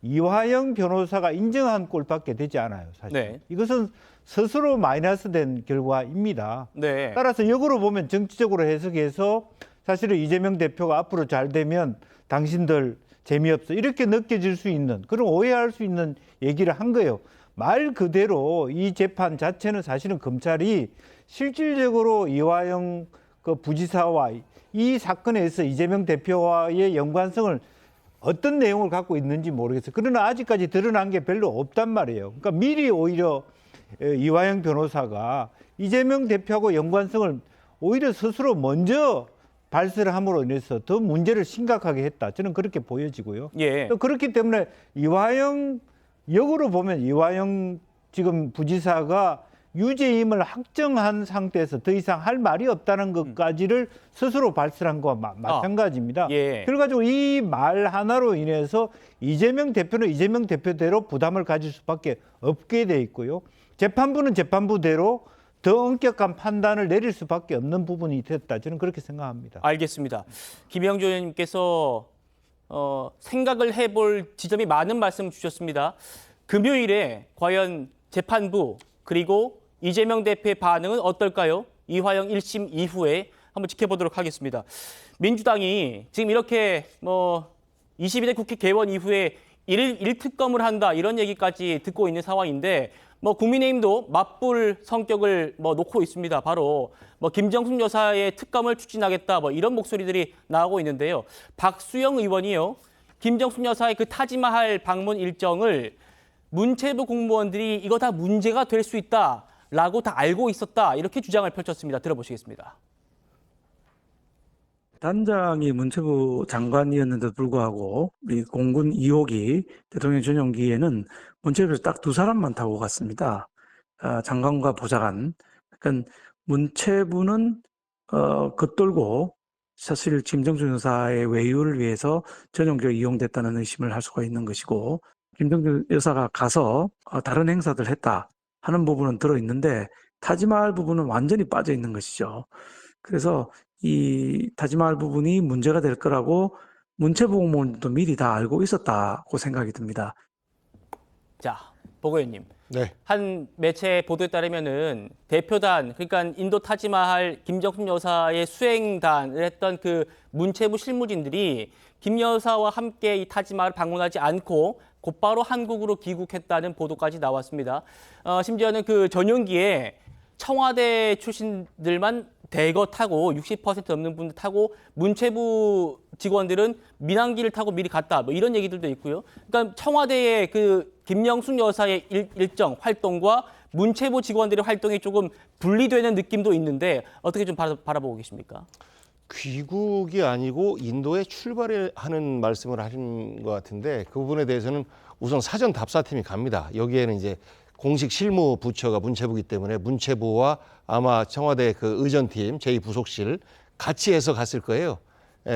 S9: 이화영 변호사가 인정한 꼴밖에 되지 않아요. 사실
S1: 네.
S9: 이것은 스스로 마이너스된 결과입니다.
S1: 네.
S9: 따라서 역으로 보면 정치적으로 해석해서 사실은 이재명 대표가 앞으로 잘 되면 당신들 재미없어 이렇게 느껴질 수 있는 그런 오해할 수 있는 얘기를 한 거예요. 말 그대로 이 재판 자체는 사실은 검찰이 실질적으로 이화영 그 부지사와 이 사건에서 이재명 대표와의 연관성을 어떤 내용을 갖고 있는지 모르겠어요. 그러나 아직까지 드러난 게 별로 없단 말이에요. 그러니까 미리 오히려 이화영 변호사가 이재명 대표하고 연관성을 오히려 스스로 먼저 발설을 함으로 인해서 더 문제를 심각하게 했다. 저는 그렇게 보여지고요.
S1: 예.
S9: 또 그렇기 때문에 이화영 역으로 보면 이화영 지금 부지사가 유죄임을 확정한 상태에서 더 이상 할 말이 없다는 것까지를 스스로 발설한 것과 마찬가지입니다.
S1: 예.
S9: 결과적으로 이 말 하나로 인해서 이재명 대표는 이재명 대표대로 부담을 가질 수밖에 없게 돼 있고요. 재판부는 재판부대로 더 엄격한 판단을 내릴 수밖에 없는 부분이 됐다. 저는 그렇게 생각합니다.
S1: 알겠습니다. 김영조 의원님께서 생각을 해볼 지점이 많은 말씀 주셨습니다. 금요일에 과연 재판부 그리고 이재명 대표의 반응은 어떨까요? 이화영 1심 이후에 한번 지켜보도록 하겠습니다. 민주당이 지금 이렇게 22대 국회 개원 이후에 일특검을 한다 이런 얘기까지 듣고 있는 상황인데 국민의힘도 맞불 성격을 놓고 있습니다. 바로 김정숙 여사의 특검을 추진하겠다 이런 목소리들이 나오고 있는데요. 박수영 의원이요. 김정숙 여사의 그 타지마할 방문 일정을 문체부 공무원들이 이거 다 문제가 될 수 있다라고 다 알고 있었다 이렇게 주장을 펼쳤습니다. 들어보시겠습니다.
S16: 단장이 문체부 장관이었는데도 불구하고 우리 공군 2호기 대통령 전용기에는 문체부에서 딱 두 사람만 타고 갔습니다. 장관과 보좌관. 그러니까 문체부는 겉돌고 사실 김정숙 여사의 외유를 위해서 전용기가 이용됐다는 의심을 할 수가 있는 것이고 김정숙 여사가 가서 다른 행사들 했다 하는 부분은 들어있는데 타지마할 부분은 완전히 빠져 있는 것이죠. 그래서 이 타지마할 부분이 문제가 될 거라고 문체부 공무원도 미리 다 알고 있었다고 생각이 듭니다.
S1: 자, 보 의원님.
S7: 네.
S1: 한 매체 보도에 따르면은 대표단, 그러니까 인도 타지마할 김정숙 여사의 수행단을 했던 그 문체부 실무진들이 김 여사와 함께 이 타지마할을 방문하지 않고 곧바로 한국으로 귀국했다는 보도까지 나왔습니다. 심지어는 그 전용기에 청와대 출신들만 대거 타고 60% 넘는 분들 타고 문체부 직원들은 민항기를 타고 미리 갔다 이런 얘기들도 있고요. 그러니까 청와대의 그 김정숙 여사의 일정 활동과 문체부 직원들의 활동이 조금 분리되는 느낌도 있는데 어떻게 좀 바라보고 계십니까?
S7: 귀국이 아니고 인도에 출발하는 말씀을 하신 것 같은데 그 부분에 대해서는 우선 사전 답사팀이 갑니다. 여기에는 이제 공식 실무 부처가 문체부이기 때문에 문체부와 아마 청와대 그 의전팀 제2부속실 같이 해서 갔을 거예요.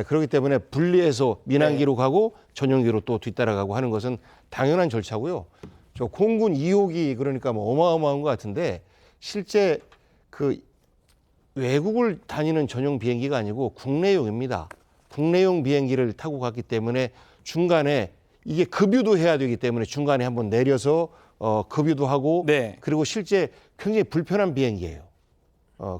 S7: 그렇기 때문에 분리해서 민항기로 가고 전용기로 또 뒤따라가고 하는 것은 당연한 절차고요. 저 공군 2호기 그러니까 어마어마한 것 같은데 실제 그 외국을 다니는 전용 비행기가 아니고 국내용입니다. 국내용 비행기를 타고 갔기 때문에 중간에 이게 급유도 해야 되기 때문에 중간에 한번 내려서 급유도 하고
S1: 네.
S7: 그리고 실제 굉장히 불편한 비행기예요.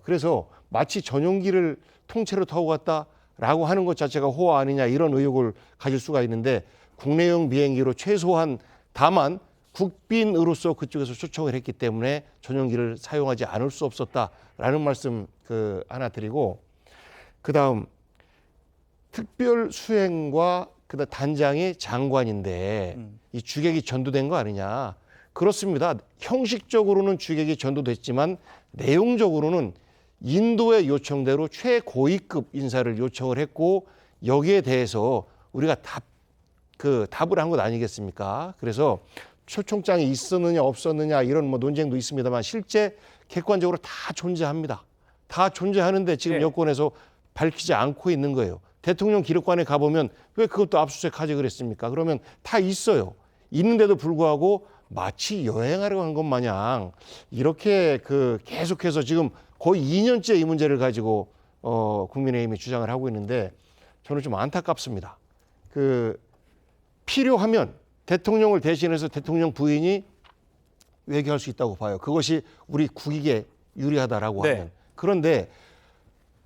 S7: 그래서 마치 전용기를 통째로 타고 갔다라고 하는 것 자체가 호화 아니냐 이런 의혹을 가질 수가 있는데 국내용 비행기로 최소한 다만 국빈으로서 그쪽에서 초청을 했기 때문에 전용기를 사용하지 않을 수 없었다라는 말씀 하나 드리고 그다음 특별 수행과 그다음 단장이 장관인데 이 주객이 전도된 거 아니냐? 그렇습니다. 형식적으로는 주객이 전도됐지만 내용적으로는 인도의 요청대로 최고위급 인사를 요청을 했고 여기에 대해서 우리가 답을 한 것 아니겠습니까? 그래서 초청장이 있었느냐 없었느냐 이런 뭐 논쟁도 있습니다만 실제 객관적으로 다 존재합니다. 다 존재하는데 지금 여권에서 밝히지 않고 있는 거예요. 대통령 기록관에 가보면 왜 그것도 압수수색하지 그랬습니까? 그러면 다 있어요. 있는데도 불구하고 마치 여행하러 간 것 마냥 이렇게 계속해서 지금 거의 2년째 이 문제를 가지고 국민의힘이 주장을 하고 있는데 저는 좀 안타깝습니다. 필요하면 대통령을 대신해서 대통령 부인이 외교할 수 있다고 봐요. 그것이 우리 국익에 유리하다라고 하면. 그런데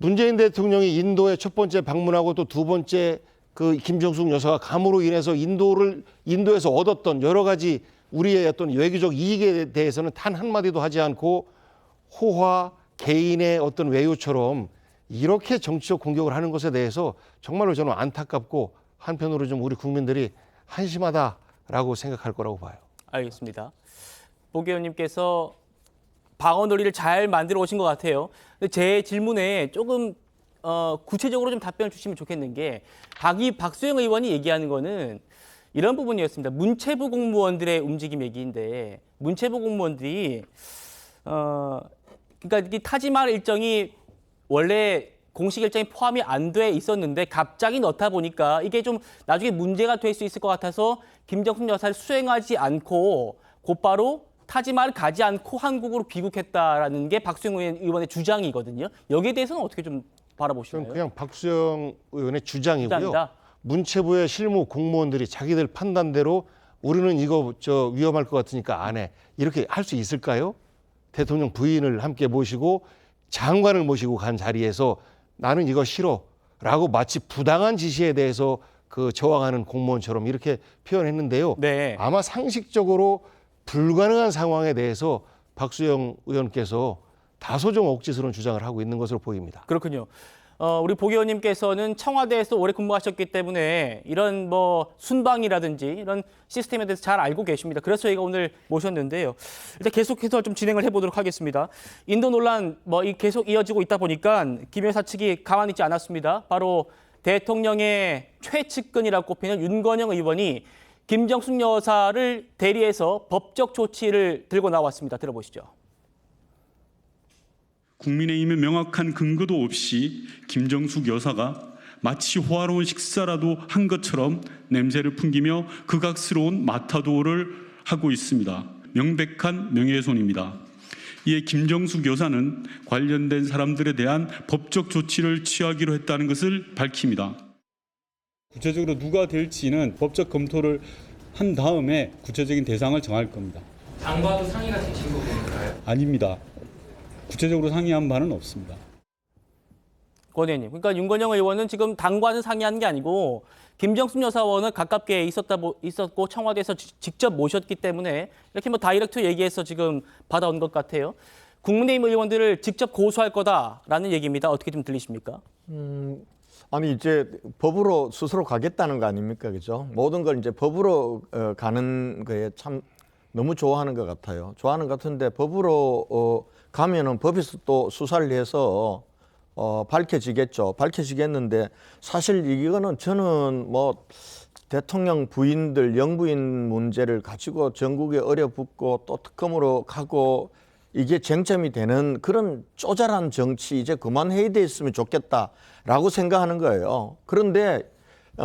S7: 문재인 대통령이 인도에 첫 번째 방문하고 또 두 번째 김정숙 여사가 감으로 인해서 인도에서 얻었던 여러 가지 우리의 어떤 외교적 이익에 대해서는 단 한마디도 하지 않고 호화, 개인의 어떤 외유처럼 이렇게 정치적 공격을 하는 것에 대해서 정말로 저는 안타깝고 한편으로 좀 우리 국민들이 한심하다라고 생각할 거라고 봐요.
S1: 알겠습니다. 복 의원님께서 방어 논리를 잘 만들어 오신 것 같아요. 근데 제 질문에 조금 구체적으로 좀 답변을 주시면 좋겠는 게 박수영 의원이 얘기하는 거는 이런 부분이었습니다. 문체부 공무원들의 움직임 얘기인데 문체부 공무원들이 그러니까 이 타지말 일정이 원래 공식 일정이 포함이 안 돼 있었는데 갑자기 넣다 보니까 이게 좀 나중에 문제가 될 수 있을 것 같아서 김정숙 여사를 수행하지 않고 곧바로 타지말을 가지 않고 한국으로 귀국했다라는 게 박수영 의원의 주장이거든요. 여기에 대해서는 어떻게 좀 바라보시나요?
S7: 그냥 박수영 의원의 주장이고요.
S1: 주장이다.
S7: 문체부의 실무 공무원들이 자기들 판단대로 우리는 이거 위험할 것 같으니까 안 해. 이렇게 할 수 있을까요? 대통령 부인을 함께 모시고 장관을 모시고 간 자리에서 나는 이거 싫어라고 마치 부당한 지시에 대해서 저항하는 공무원처럼 이렇게 표현했는데요. 아마 상식적으로 불가능한 상황에 대해서 박수영 의원께서 다소 좀 억지스러운 주장을 하고 있는 것으로 보입니다.
S1: 그렇군요. 우리 복 의원님께서는 청와대에서 오래 근무하셨기 때문에 이런 순방이라든지 이런 시스템에 대해서 잘 알고 계십니다. 그래서 저희가 오늘 모셨는데요. 일단 계속해서 좀 진행을 해보도록 하겠습니다. 인도 논란 계속 이어지고 있다 보니까 김 여사 측이 가만히 있지 않았습니다. 바로 대통령의 최측근이라고 꼽히는 윤건영 의원이 김정숙 여사를 대리해서 법적 조치를 들고 나왔습니다. 들어보시죠.
S17: 국민의힘의 명확한 근거도 없이 김정숙 여사가 마치 호화로운 식사라도 한 것처럼 냄새를 풍기며 극악스러운 마타도를 하고 있습니다. 명백한 명예훼손입니다. 이에 김정숙 여사는 관련된 사람들에 대한 법적 조치를 취하기로 했다는 것을 밝힙니다.
S18: 구체적으로 누가 될지는 법적 검토를 한 다음에 구체적인 대상을 정할 겁니다.
S1: 당과도 상의가 되신 거군요.
S18: 아닙니다. 구체적으로 상의한 바는 없습니다.
S1: 권 의원님, 그러니까 윤건영 의원은 지금 당과는 상의한 게 아니고 김정숙 여사원은 가깝게 있었고 청와대에서 직접 모셨기 때문에 이렇게 다이렉트 얘기해서 지금 받아온 것 같아요. 국민의힘 의원들을 직접 고소할 거다라는 얘기입니다. 어떻게 좀 들리십니까?
S6: 아니 이제 법으로 스스로 가겠다는 거 아닙니까, 그죠? 모든 걸 이제 법으로 가는 거에 참 너무 좋아하는 것 같아요. 좋아하는 것 같은데 법으로 가면은 법에서 또 수사를 해서 밝혀지겠죠. 밝혀지겠는데 사실 이거는 저는 대통령 부인들 영부인 문제를 가지고 전국에 어려붙고 또 특검으로 가고 이게 쟁점이 되는 그런 쪼잘한 정치 이제 그만해야 됐으면 좋겠다라고 생각하는 거예요. 그런데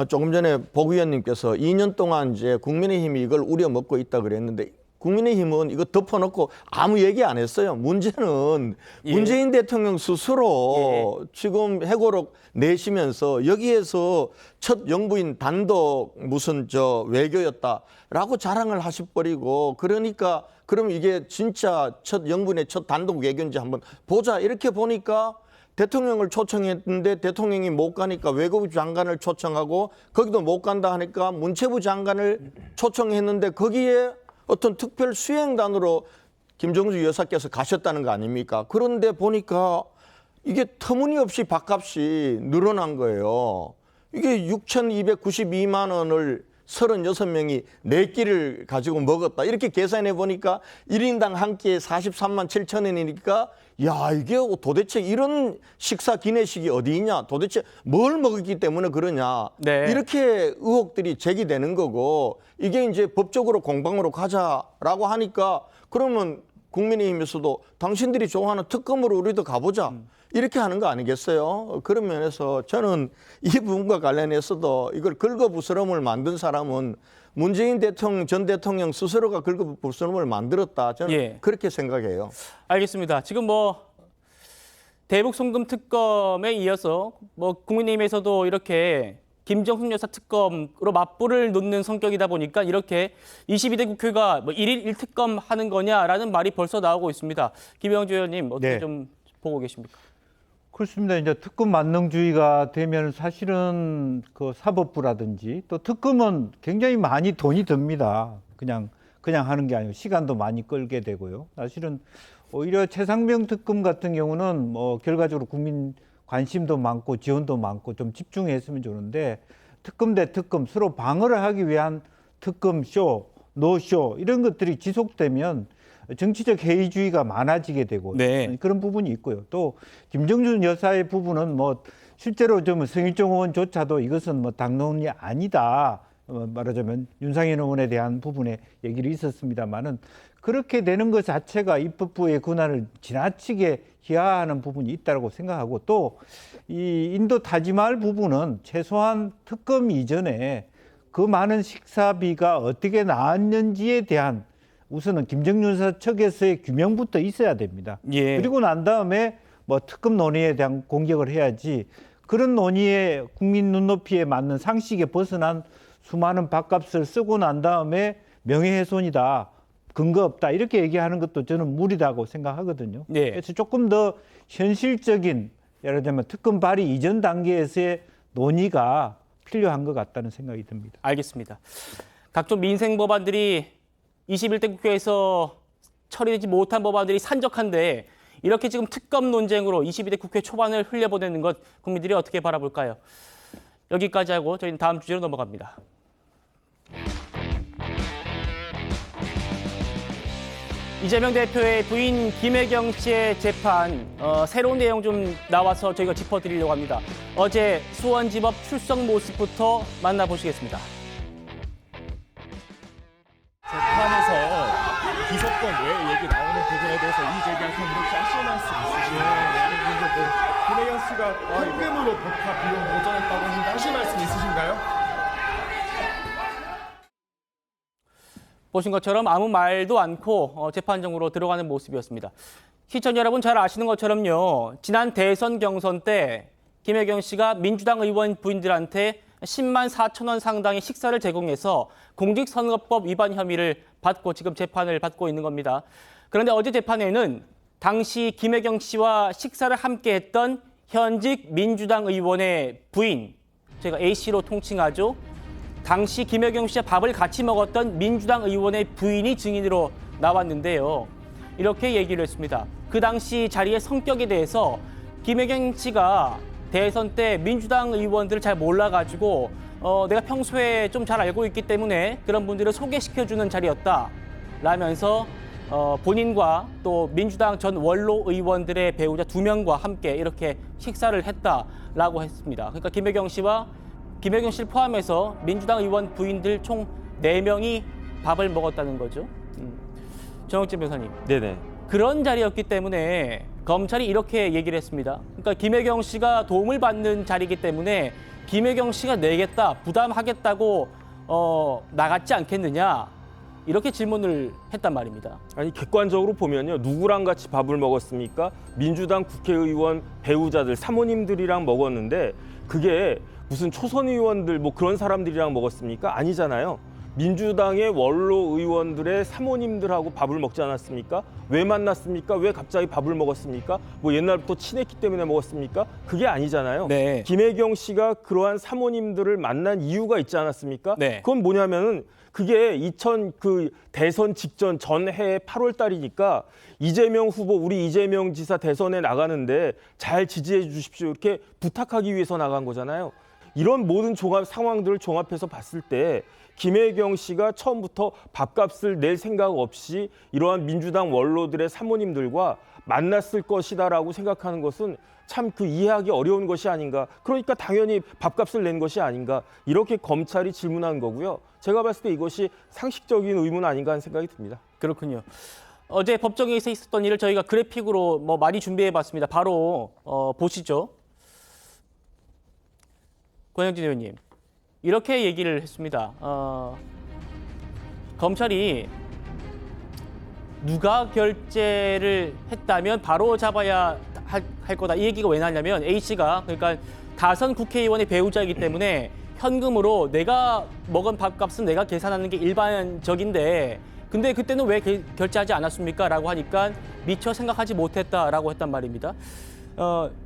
S6: 조금 전에 복 의원님께서 2년 동안 이제 국민의힘이 이걸 우려먹고 있다 그랬는데 국민의힘은 이거 덮어놓고 아무 얘기 안 했어요. 문제는 문재인 대통령 스스로 지금 해고록 내시면서 여기에서 첫 영부인 단독 무슨 외교였다라고 자랑을 하셔버리고 그러니까 그럼 이게 진짜 첫 영부인의 첫 단독 외교인지 한번 보자 이렇게 보니까 대통령을 초청했는데 대통령이 못 가니까 외교부 장관을 초청하고 거기도 못 간다 하니까 문체부 장관을 초청했는데 거기에 어떤 특별 수행단으로 김정숙 여사께서 가셨다는 거 아닙니까? 그런데 보니까 이게 터무니없이 밥값이 늘어난 거예요. 이게 6,292만 원을 36명이 4끼를 가지고 먹었다. 이렇게 계산해 보니까 1인당 한 끼에 43만 7천 원이니까 야, 이게 도대체 이런 식사 기내식이 어디 있냐? 도대체 뭘 먹었기 때문에 그러냐?
S1: 네.
S6: 이렇게 의혹들이 제기되는 거고 이게 이제 법적으로 공방으로 가자라고 하니까 그러면 국민의힘에서도 당신들이 좋아하는 특검으로 우리도 가보자. 이렇게 하는 거 아니겠어요? 그런 면에서 저는 이 부분과 관련해서도 이걸 긁어부스럼을 만든 사람은 문재인 대통령, 전 대통령 스스로가 긁어부스럼을 만들었다. 저는
S1: 예.
S6: 그렇게 생각해요.
S1: 알겠습니다. 지금 뭐 대북 송금 특검에 이어서 뭐 국민의힘에서도 이렇게 김정숙 여사 특검으로 맞불을 놓는 성격이다 보니까 이렇게 22대 국회가 뭐 1일 1특검 하는 거냐라는 말이 벌써 나오고 있습니다. 김영주 의원님 어떻게
S9: 네.
S1: 좀 보고 계십니까?
S9: 그렇습니다. 이제 특검 만능주의가 되면 사실은 그 사법부라든지 또 특검은 굉장히 많이 돈이 듭니다. 그냥 하는 게 아니고 시간도 많이 끌게 되고요. 사실은 오히려 최상병 특검 같은 경우는 뭐 결과적으로 국민 관심도 많고 지원도 많고 좀 집중했으면 좋은데 특검 대 특검 서로 방어를 하기 위한 특검 쇼, 노쇼 이런 것들이 지속되면 정치적 해이주의가 많아지게 되고
S1: 네.
S9: 그런 부분이 있고요. 또 김정준 여사의 부분은 뭐 실제로 좀 성일종 의원조차도 이것은 뭐 당론이 아니다. 말하자면 윤상현 의원에 대한 부분에 얘기를 있었습니다만은 그렇게 되는 것 자체가 입법부의 권한을 지나치게 희화하는 부분이 있다고 생각하고 또 이 인도 타지말 부분은 최소한 특검 이전에 그 많은 식사비가 어떻게 나왔는지에 대한 우선은 김정준 여사 측에서의 규명부터 있어야 됩니다.
S1: 예.
S9: 그리고 난 다음에 뭐 특검 논의에 대한 공격을 해야지 그런 논의에 국민 눈높이에 맞는 상식에 벗어난 수많은 밥값을 쓰고 난 다음에 명예훼손이다. 근거 없다. 이렇게 얘기하는 것도 저는 무리다고 생각하거든요.
S1: 네.
S9: 그래서 조금 더 현실적인 예를 들면 특검 발의 이전 단계에서의 논의가 필요한 것 같다는 생각이 듭니다.
S1: 알겠습니다. 각종 민생 법안들이 21대 국회에서 처리되지 못한 법안들이 산적한데 이렇게 지금 특검 논쟁으로 22대 국회 초반을 흘려보내는 것 국민들이 어떻게 바라볼까요? 여기까지 하고 저희는 다음 주제로 넘어갑니다. 이재명 대표의 부인 김혜경 씨의 재판 새로운 내용 좀 나와서 저희가 짚어드리려고 합니다. 어제 수원지법 출석 모습부터 만나보시겠습니다.
S19: 재판에서 기소권 외 얘기 나오는 부분에 대해서 이재명 선생님 하실 말씀 있으시죠? 김혜경 씨가 흑괴물로 법화 비용 보전했다고 하는데 하실 말씀 있으신가요?
S1: 보신 것처럼 아무 말도 않고 재판정으로 들어가는 모습이었습니다. 시청자 여러분 잘 아시는 것처럼요. 지난 대선 경선 때 김혜경 씨가 민주당 의원 부인들한테 10만 4천 원 상당의 식사를 제공해서 공직선거법 위반 혐의를 받고 지금 재판을 받고 있는 겁니다. 그런데 어제 재판에는 당시 김혜경 씨와 식사를 함께 했던 현직 민주당 의원의 부인, 제가 A씨로 통칭하죠. 당시 김혜경 씨와 밥을 같이 먹었던 민주당 의원의 부인이 증인으로 나왔는데요. 이렇게 얘기를 했습니다. 그 당시 자리의 성격에 대해서 김혜경 씨가 대선 때 민주당 의원들을 잘 몰라가지고 내가 평소에 좀 잘 알고 있기 때문에 그런 분들을 소개시켜주는 자리였다. 라면서 본인과 또 민주당 전 원로 의원들의 배우자 2명과 함께 이렇게 식사를 했다라고 했습니다. 그러니까 김혜경 씨를 포함해서 민주당 의원 부인들 총 4명이 밥을 먹었다는 거죠. 정혁진 변호사님.
S8: 네네.
S1: 그런 자리였기 때문에 검찰이 이렇게 얘기를 했습니다. 그러니까 김혜경 씨가 도움을 받는 자리이기 때문에 김혜경 씨가 내겠다, 부담하겠다고 나갔지 않겠느냐. 이렇게 질문을 했단 말입니다.
S8: 아니 객관적으로 보면요. 누구랑 같이 밥을 먹었습니까? 민주당 국회의원 배우자들, 사모님들이랑 먹었는데 그게 무슨 초선 의원들 뭐 그런 사람들이랑 먹었습니까? 아니잖아요. 민주당의 원로 의원들의 사모님들하고 밥을 먹지 않았습니까? 왜 만났습니까? 왜 갑자기 밥을 먹었습니까? 뭐 옛날부터 친했기 때문에 먹었습니까? 그게 아니잖아요.
S1: 네.
S8: 김혜경 씨가 그러한 사모님들을 만난 이유가 있지 않았습니까?
S1: 네.
S8: 그건 뭐냐면은 그게 대선 직전 전해 8월 달이니까 이재명 후보, 우리 이재명 지사 대선에 나가는데 잘 지지해 주십시오. 이렇게 부탁하기 위해서 나간 거잖아요. 이런 모든 상황들을 종합해서 봤을 때 김혜경 씨가 처음부터 밥값을 낼 생각 없이 이러한 민주당 원로들의 사모님들과 만났을 것이다라고 생각하는 것은 참 그 이해하기 어려운 것이 아닌가. 그러니까 당연히 밥값을 낸 것이 아닌가. 이렇게 검찰이 질문한 거고요. 제가 봤을 때 이것이 상식적인 의문 아닌가 하는 생각이 듭니다.
S1: 그렇군요. 어제 법정에서 있었던 일을 저희가 그래픽으로 많이 준비해봤습니다. 바로 보시죠. 권영진 의원님, 이렇게 얘기를 했습니다. 검찰이 누가 결제를 했다면 바로 잡아야 할 거다. 이 얘기가 왜 나냐면 A씨가 그러니까 다선 국회의원의 배우자이기 때문에 현금으로 내가 먹은 밥값은 내가 계산하는 게 일반적인데 근데 그때는 왜 결제하지 않았습니까? 라고 하니까 미처 생각하지 못했다라고 했단 말입니다.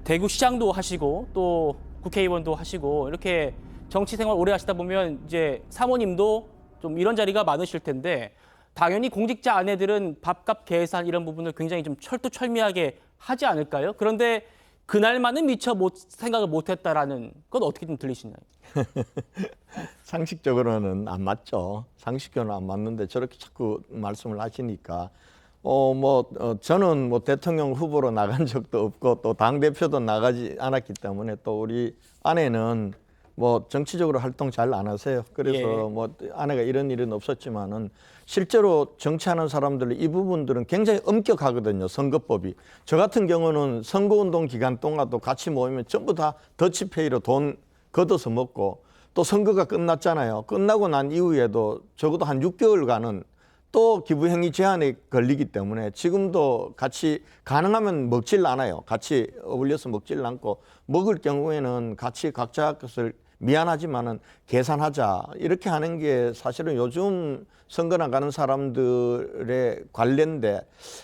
S1: 대구시장도 하시고 또 국회의원도 하시고 이렇게 정치 생활 오래 하시다 보면 이제 사모님도 좀 이런 자리가 많으실 텐데 당연히 공직자 아내들은 밥값 계산 이런 부분을 굉장히 좀 철두철미하게 하지 않을까요? 그런데 그날만은 미처 생각을 못했다라는 건 어떻게 좀 들리시나요?
S6: 상식적으로는 안 맞죠. 상식적으로는 안 맞는데 저렇게 자꾸 말씀을 하시니까 저는 대통령 후보로 나간 적도 없고 또 당대표도 나가지 않았기 때문에 또 우리 아내는 정치적으로 활동 잘 안 하세요. 그래서 아내가 이런 일은 없었지만은 실제로 정치하는 사람들 이 부분들은 굉장히 엄격하거든요. 선거법이. 저 같은 경우는 선거운동 기간 동안도 같이 모이면 전부 다 더치페이로 돈 걷어서 먹고 또 선거가 끝났잖아요. 끝나고 난 이후에도 적어도 한 6개월간은 또 기부행위 제한에 걸리기 때문에 지금도 같이 가능하면 먹질 않아요. 같이 어울려서 먹질 않고 먹을 경우에는 같이 각자 것을 미안하지만은 계산하자 이렇게 하는 게 사실은 요즘 선거 나가는 사람들의 관례인데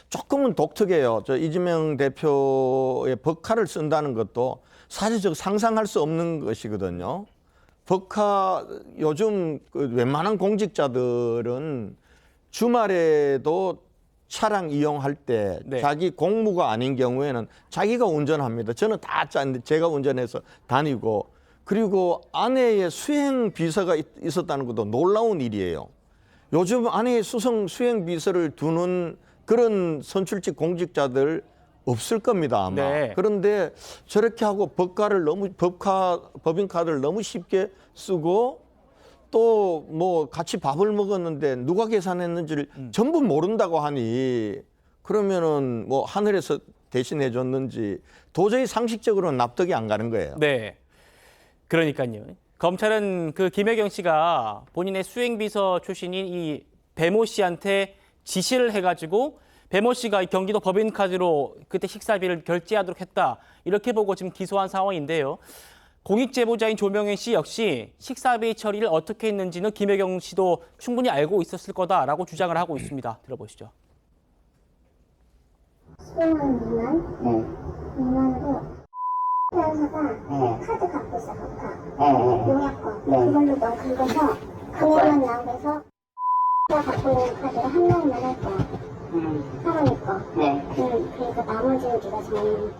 S6: 조금은 독특해요. 저 이재명 대표의 법카를 쓴다는 것도 사실 상상할 수 없는 것이거든요. 법카 요즘 웬만한 공직자들은 주말에도 차량 이용할 때 자기 공무가 아닌 경우에는 자기가 운전합니다. 저는 다 제가 운전해서 다니고 그리고 아내의 수행 비서가 있었다는 것도 놀라운 일이에요. 요즘 아내의 수행 비서를 두는 그런 선출직 공직자들 없을 겁니다 아마. 그런데 저렇게 하고 법인카드를 너무 쉽게 쓰고 또 같이 밥을 먹었는데 누가 계산했는지를 전부 모른다고 하니 그러면은 하늘에서 대신해 줬는지 도저히 상식적으로는 납득이 안 가는 거예요.
S1: 네. 그러니까요. 검찰은 그 김혜경 씨가 본인의 수행비서 출신인 이 배모 씨한테 지시를 해가지고 배모 씨가 경기도 법인카드로 그때 식사비를 결제하도록 했다. 이렇게 보고 지금 기소한 상황인데요. 공익제보자인 조명현 씨 역시 식사비 처리를 어떻게 했는지는 김혜경 씨도 충분히 알고 있었을 거다라고 주장을 하고 있습니다. 들어보시죠.
S20: 수행하는 미만으로 회사가 카드 갖고 있어, 법카. 용약권. 그걸로 너 긁어서 금액만 나오면서 내가 갖고 있는 카드를 한 명만 할 거야. 사람일 거. 그러니까 나머지는 네가 정리해.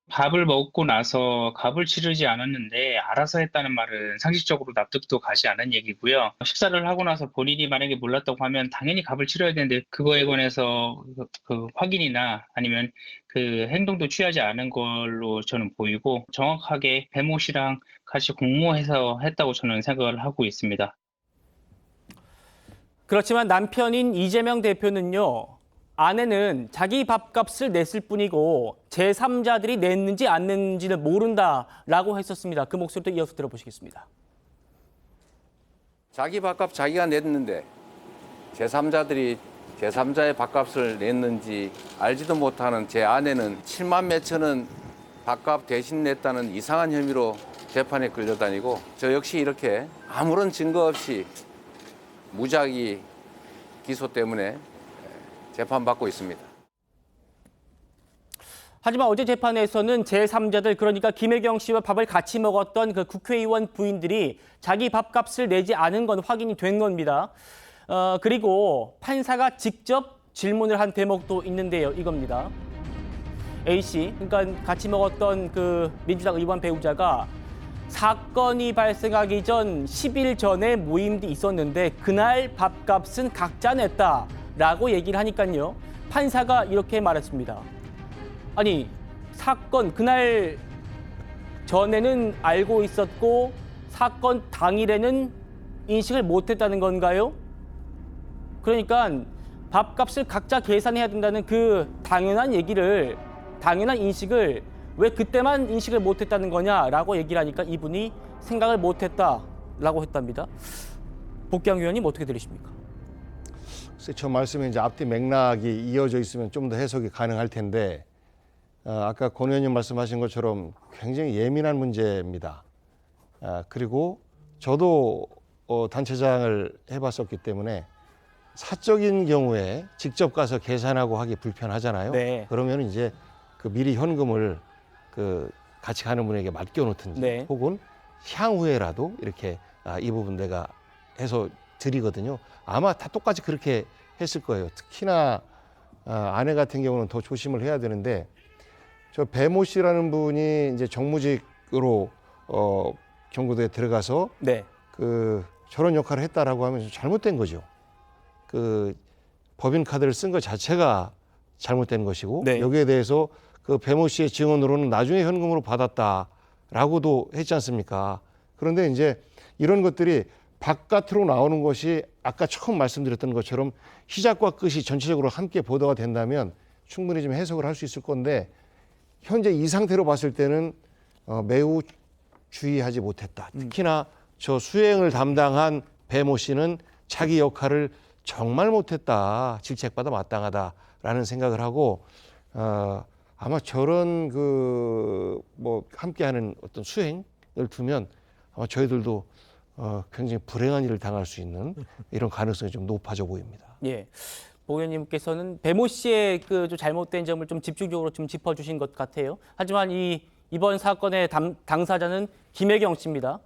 S21: 밥을 먹고 나서 값을 치르지 않았는데 알아서 했다는 말은 상식적으로 납득도 가지 않은 얘기고요. 식사를 하고 나서 본인이 만약에 몰랐다고 하면 당연히 값을 치러야 되는데 그거에 관해서 그 확인이나 아니면 그 행동도 취하지 않은 걸로 저는 보이고 정확하게 배모 씨랑 같이 공모해서 했다고 저는 생각을 하고 있습니다.
S1: 그렇지만 남편인 이재명 대표는요. 아내는 자기 밥값을 냈을 뿐이고 제3자들이 냈는지 안 냈는지는 모른다라고 했었습니다. 그 목소리도 이어서 들어보시겠습니다.
S10: 자기 밥값 자기가 냈는데 제3자들이 제3자의 밥값을 냈는지 알지도 못하는 제 아내는 7만 몇천 원 밥값 대신 냈다는 이상한 혐의로 재판에 끌려다니고 저 역시 이렇게 아무런 증거 없이 무작위 기소 때문에 재판받고 있습니다.
S1: 하지만 어제 재판에서는 제3자들 그러니까 김혜경 씨와 밥을 같이 먹었던 그 국회의원 부인들이 자기 밥값을 내지 않은 건 확인이 된 겁니다. 그리고 판사가 직접 질문을 한 대목도 있는데요. 이겁니다. A씨, 그러니까 같이 먹었던 그 민주당 의원 배우자가 사건이 발생하기 전 10일 전에 모임도 있었는데 그날 밥값은 각자 냈다라고 얘기를 하니까요. 판사가 이렇게 말했습니다. 아니, 사건 그날 전에는 알고 있었고 사건 당일에는 인식을 못했다는 건가요? 그러니까 밥값을 각자 계산해야 된다는 그 당연한 인식을 왜 그때만 인식을 못했다는 거냐라고 얘기를 하니까 이분이 생각을 못했다라고 했답니다. 복귀한 의원님 어떻게 들으십니까?
S7: 글쎄, 저 말씀에 이제 앞뒤 맥락이 이어져 있으면 좀 더 해석이 가능할 텐데 아까 권 의원님 말씀하신 것처럼 굉장히 예민한 문제입니다. 그리고 저도 단체장을 해봤었기 때문에 사적인 경우에 직접 가서 계산하고 하기 불편하잖아요.
S1: 네.
S7: 그러면 이제 그 미리 현금을 그 같이 가는 분에게 맡겨놓든지
S1: 네.
S7: 혹은 향후에라도 이렇게 이 부분 내가 해서 드리거든요. 아마 다 똑같이 그렇게 했을 거예요. 특히나 아내 같은 경우는 더 조심을 해야 되는데 저 배모 씨라는 분이 이제 정무직으로 경고도에 들어가서
S1: 네.
S7: 그 저런 역할을 했다라고 하면 잘못된 거죠. 그 법인 카드를 쓴 것 자체가 잘못된 것이고
S1: 네.
S7: 여기에 대해서 그 배모 씨의 증언으로는 나중에 현금으로 받았다라고도 했지 않습니까? 그런데 이제 이런 것들이 바깥으로 나오는 것이 아까 처음 말씀드렸던 것처럼 시작과 끝이 전체적으로 함께 보도가 된다면 충분히 좀 해석을 할 수 있을 건데 현재 이 상태로 봤을 때는 매우 주의하지 못했다. 특히나 저 수행을 담당한 배모 씨는 자기 역할을 정말 못했다. 질책받아 마땅하다라는 생각을 하고 아마 저런 그 뭐 함께하는 어떤 수행을 두면 아마 저희들도 굉장히 불행한 일을 당할 수 있는 이런 가능성이 좀 높아져 보입니다.
S1: 예. 보 의원님께서는 배모 씨의 그 좀 잘못된 점을 좀 집중적으로 좀 짚어주신 것 같아요. 하지만 이번 사건의 당사자는 김혜경 씨입니다.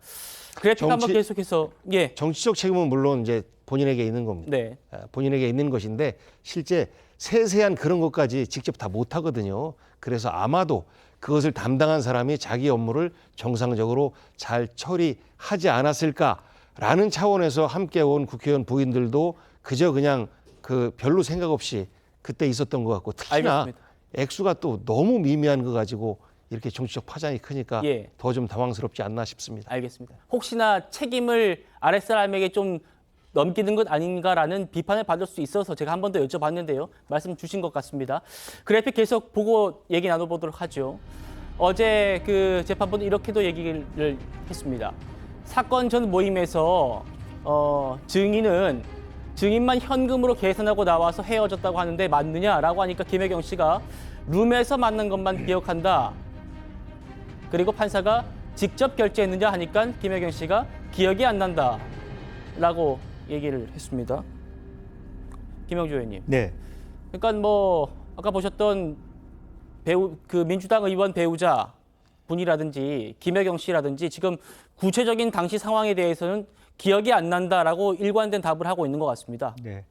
S1: 그래픽 한번 계속해서 예.
S7: 정치적 책임은 물론 이제 본인에게 있는 겁니다.
S1: 네.
S7: 본인에게 있는 것인데 실제 세세한 그런 것까지 직접 다 못하거든요. 그래서 아마도 그것을 담당한 사람이 자기 업무를 정상적으로 잘 처리하지 않았을까라는 차원에서 함께 온 국회의원 부인들도 그저 그냥 그 별로 생각 없이 그때 있었던 것 같고 특히나
S1: 알겠습니다.
S7: 액수가 또 너무 미미한 거 가지고 이렇게 정치적 파장이 크니까
S1: 예.
S7: 더 좀 당황스럽지 않나 싶습니다.
S1: 알겠습니다. 혹시나 책임을 아랫사람에게 좀 넘기는 것 아닌가라는 비판을 받을 수 있어서 제가 한 번 더 여쭤봤는데요. 말씀 주신 것 같습니다. 그래픽 계속 보고 얘기 나눠보도록 하죠. 어제 그 재판부는 이렇게도 얘기를 했습니다. 사건 전 모임에서 증인만 현금으로 계산하고 나와서 헤어졌다고 하는데 맞느냐라고 하니까 김혜경 씨가 룸에서 만난 것만 기억한다. 그리고 판사가 직접 결제했느냐 하니까 김혜경 씨가 기억이 안 난다라고 얘기를 했습니다. 김영주 의원님.
S9: 네.
S1: 그러니까 뭐 아까 보셨던 민주당 의원 배우자 분이라든지 김혜경 씨라든지 지금 구체적인 당시 상황에 대해서는 기억이 안 난다라고 일관된 답을 하고 있는 것 같습니다.
S9: 네.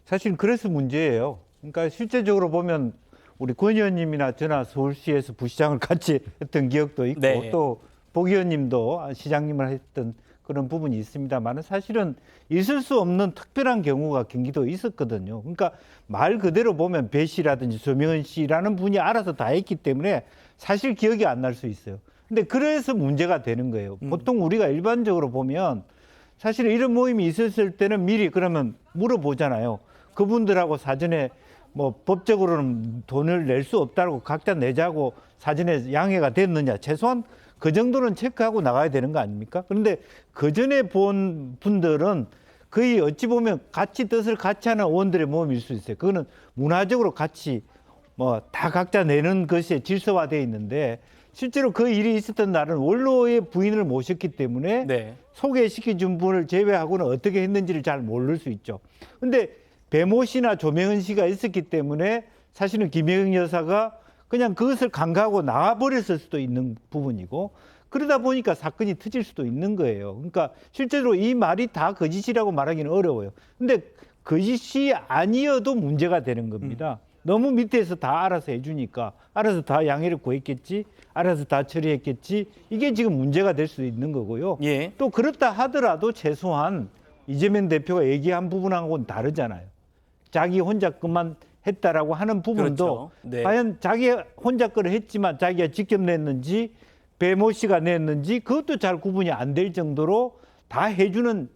S9: 사실 그래서 문제예요. 그러니까 실제적으로 보면 우리 권 의원님이나 저나 서울시에서 부시장을 같이 했던 기억도 있고
S1: 네.
S9: 또 복 의원님도 시장님을 했던 그런 부분이 있습니다만 사실은 있을 수 없는 특별한 경우가 경기도에 있었거든요. 그러니까 말 그대로 보면 배 씨라든지 조명은 씨라는 분이 알아서 다 했기 때문에 사실 기억이 안 날 수 있어요. 근데 그래서 문제가 되는 거예요. 보통 우리가 일반적으로 보면 사실 이런 모임이 있었을 때는 미리 그러면 물어보잖아요. 그분들하고 사전에 뭐 법적으로는 돈을 낼 수 없다고 각자 내자고 사전에 양해가 됐느냐. 최소한 그 정도는 체크하고 나가야 되는 거 아닙니까? 그런데 그 전에 본 분들은 거의 어찌 보면 같이 뜻을 같이 하는 의원들의 모임일 수 있어요. 그거는 문화적으로 같이 뭐 다 각자 내는 것이 질서화되어 있는데 실제로 그 일이 있었던 날은 원로의 부인을 모셨기 때문에
S1: 네.
S9: 소개시켜준 분을 제외하고는 어떻게 했는지를 잘 모를 수 있죠. 근데 배모 씨나 조명은 씨가 있었기 때문에 사실은 김혜경 여사가 그냥 그것을 간과하고 나와버렸을 수도 있는 부분이고 그러다 보니까 사건이 터질 수도 있는 거예요. 그러니까 실제로 이 말이 다 거짓이라고 말하기는 어려워요. 근데 거짓이 아니어도 문제가 되는 겁니다. 너무 밑에서 다 알아서 해주니까 알아서 다 양해를 구했겠지, 알아서 다 처리했겠지. 이게 지금 문제가 될 수 있는 거고요.
S1: 예.
S9: 또 그렇다 하더라도 최소한 이재명 대표가 얘기한 부분하고는 다르잖아요. 자기 혼자 것만 했다라고 하는 부분도
S1: 그렇죠. 네.
S9: 과연 자기 혼자 거를 했지만 자기가 직접 냈는지 배모 씨가 냈는지 그것도 잘 구분이 안 될 정도로 다 해주는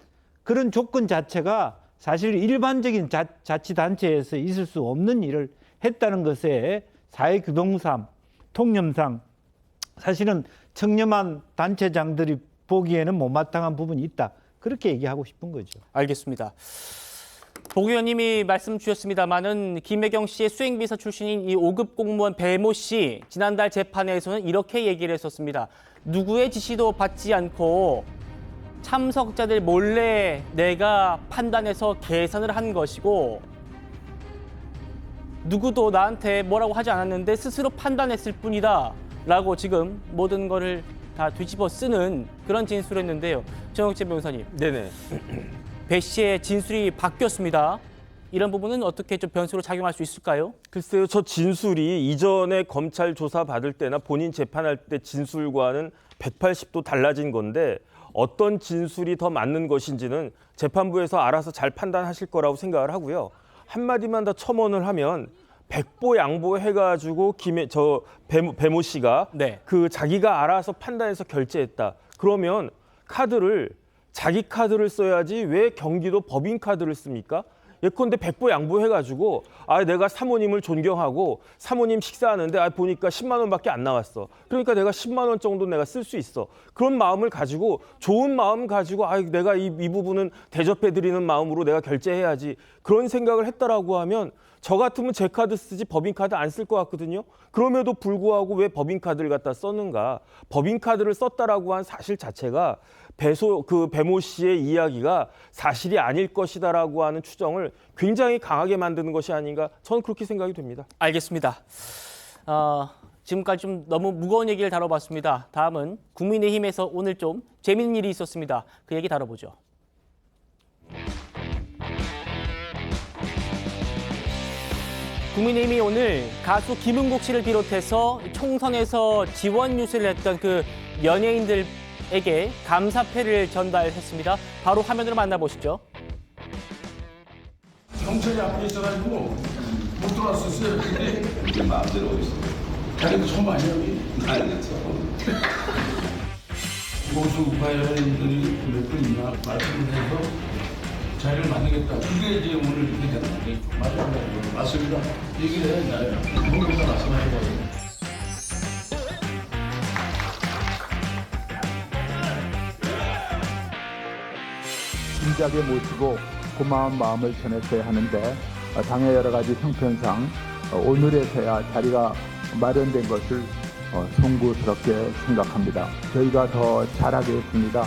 S9: 그런 조건 자체가 사실 일반적인 자치단체에서 있을 수 없는 일을 했다는 것에 사회규범상, 통념상 사실은 청렴한 단체장들이 보기에는 못마땅한 부분이 있다. 그렇게 얘기하고 싶은 거죠.
S1: 알겠습니다. 복 의원님이 말씀 주셨습니다마는 김혜경 씨의 수행비서 출신인 이 5급 공무원 배모 씨 지난달 재판에서는 이렇게 얘기를 했었습니다. 누구의 지시도 받지 않고 참석자들 몰래 내가 판단해서 계산을 한 것이고 누구도 나한테 뭐라고 하지 않았는데 스스로 판단했을 뿐이다 라고 지금 모든 거를 다 뒤집어 쓰는 그런 진술을 했는데요. 정혁재 변호사님.
S8: 네네.
S1: 배 씨의 진술이 바뀌었습니다. 이런 부분은 어떻게 좀 변수로 작용할 수 있을까요?
S8: 글쎄요, 저 진술이 이전에 검찰 조사 받을 때나 본인 재판할 때 진술과는 180도 달라진 건데 어떤 진술이 더 맞는 것인지는 재판부에서 알아서 잘 판단하실 거라고 생각을 하고요. 한마디만 더 첨언을 하면 백보양보해가지고 배모 씨가
S1: 네.
S8: 그 자기가 알아서 판단해서 결제했다. 그러면 카드를 자기 카드를 써야지 왜 경기도 법인 카드를 씁니까? 예컨대 백보양보해가지고 내가 사모님을 존경하고 사모님 식사하는데 보니까 10만 원밖에 안 나왔어. 그러니까 내가 10만 원 정도 내가 쓸 수 있어. 그런 마음을 가지고 좋은 마음 가지고 내가 이 부분은 대접해드리는 마음으로 내가 결제해야지. 그런 생각을 했다라고 하면 저 같으면 제 카드 쓰지 법인 카드 안 쓸 것 같거든요. 그럼에도 불구하고 왜 법인 카드를 갖다 썼는가? 법인 카드를 썼다라고 한 사실 자체가 배모 씨의 이야기가 사실이 아닐 것이다라고 하는 추정을 굉장히 강하게 만드는 것이 아닌가 저는 그렇게 생각이 됩니다.
S1: 알겠습니다. 지금까지 좀 너무 무거운 얘기를 다뤄봤습니다. 다음은 국민의힘에서 오늘 좀 재밌는 일이 있었습니다. 그 얘기 다뤄보죠. 국민의힘이 오늘 가수 김은국 씨를 비롯해서 총선에서 지원 유세를 했던 그 연예인들에게 감사패를 전달했습니다. 바로 화면으로 만나보시죠.
S15: 경찰이 앞에 있어가지고 못 들어왔었어요. 근데
S5: 이게 마음대로 오셨어요.
S15: 자기도 처음 아니에요, 여기?
S5: 알겠죠.
S15: 보수 우파연들이 몇 분 있나 말씀을 해서 자리를 만들겠다. 이게 이제 오늘 이렇게 되는 게 맞습니다. 얘기를 해야 나요. 모르겠다 말씀하셔가지고.
S4: 진지하게 모시고 고마운 마음을 전했어야 하는데 당의 여러 가지 형편상 오늘에서야 자리가 마련된 것을 송구스럽게 생각합니다. 저희가 더 잘하겠습니다.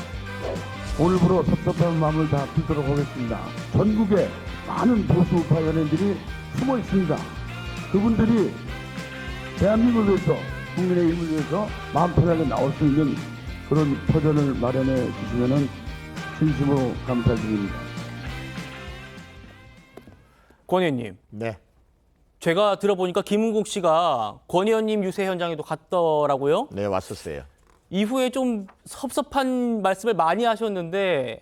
S4: 오늘부로 섭섭한 마음을 다 풀도록 하겠습니다. 전국에 많은 보수 우파 연예인들이 숨어 있습니다. 그분들이 대한민국을 위해서, 국민의힘을 위해서 마음 편하게 나올 수 있는 그런 터전을 마련해 주시면 진심으로 감사드립니다.
S1: 권 의원님.
S6: 네.
S1: 제가 들어보니까 김은국 씨가 권 의원님 유세 현장에도 갔더라고요.
S6: 네, 왔었어요.
S1: 이후에 좀 섭섭한 말씀을 많이 하셨는데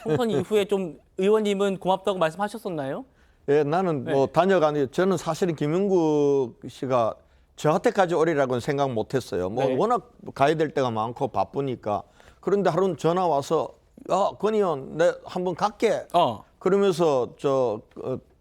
S1: 총선 이후에 좀 의원님은 고맙다고 말씀하셨었나요?
S6: 예, 나는 뭐 다녀가는 저는 사실은 김은국 씨가 저한테까지 오리라고는 생각 못했어요. 뭐
S1: 네.
S6: 워낙 가야 될 때가 많고 바쁘니까. 그런데 하루는 전화 와서 권 의원 내 한번 갈게. 그러면서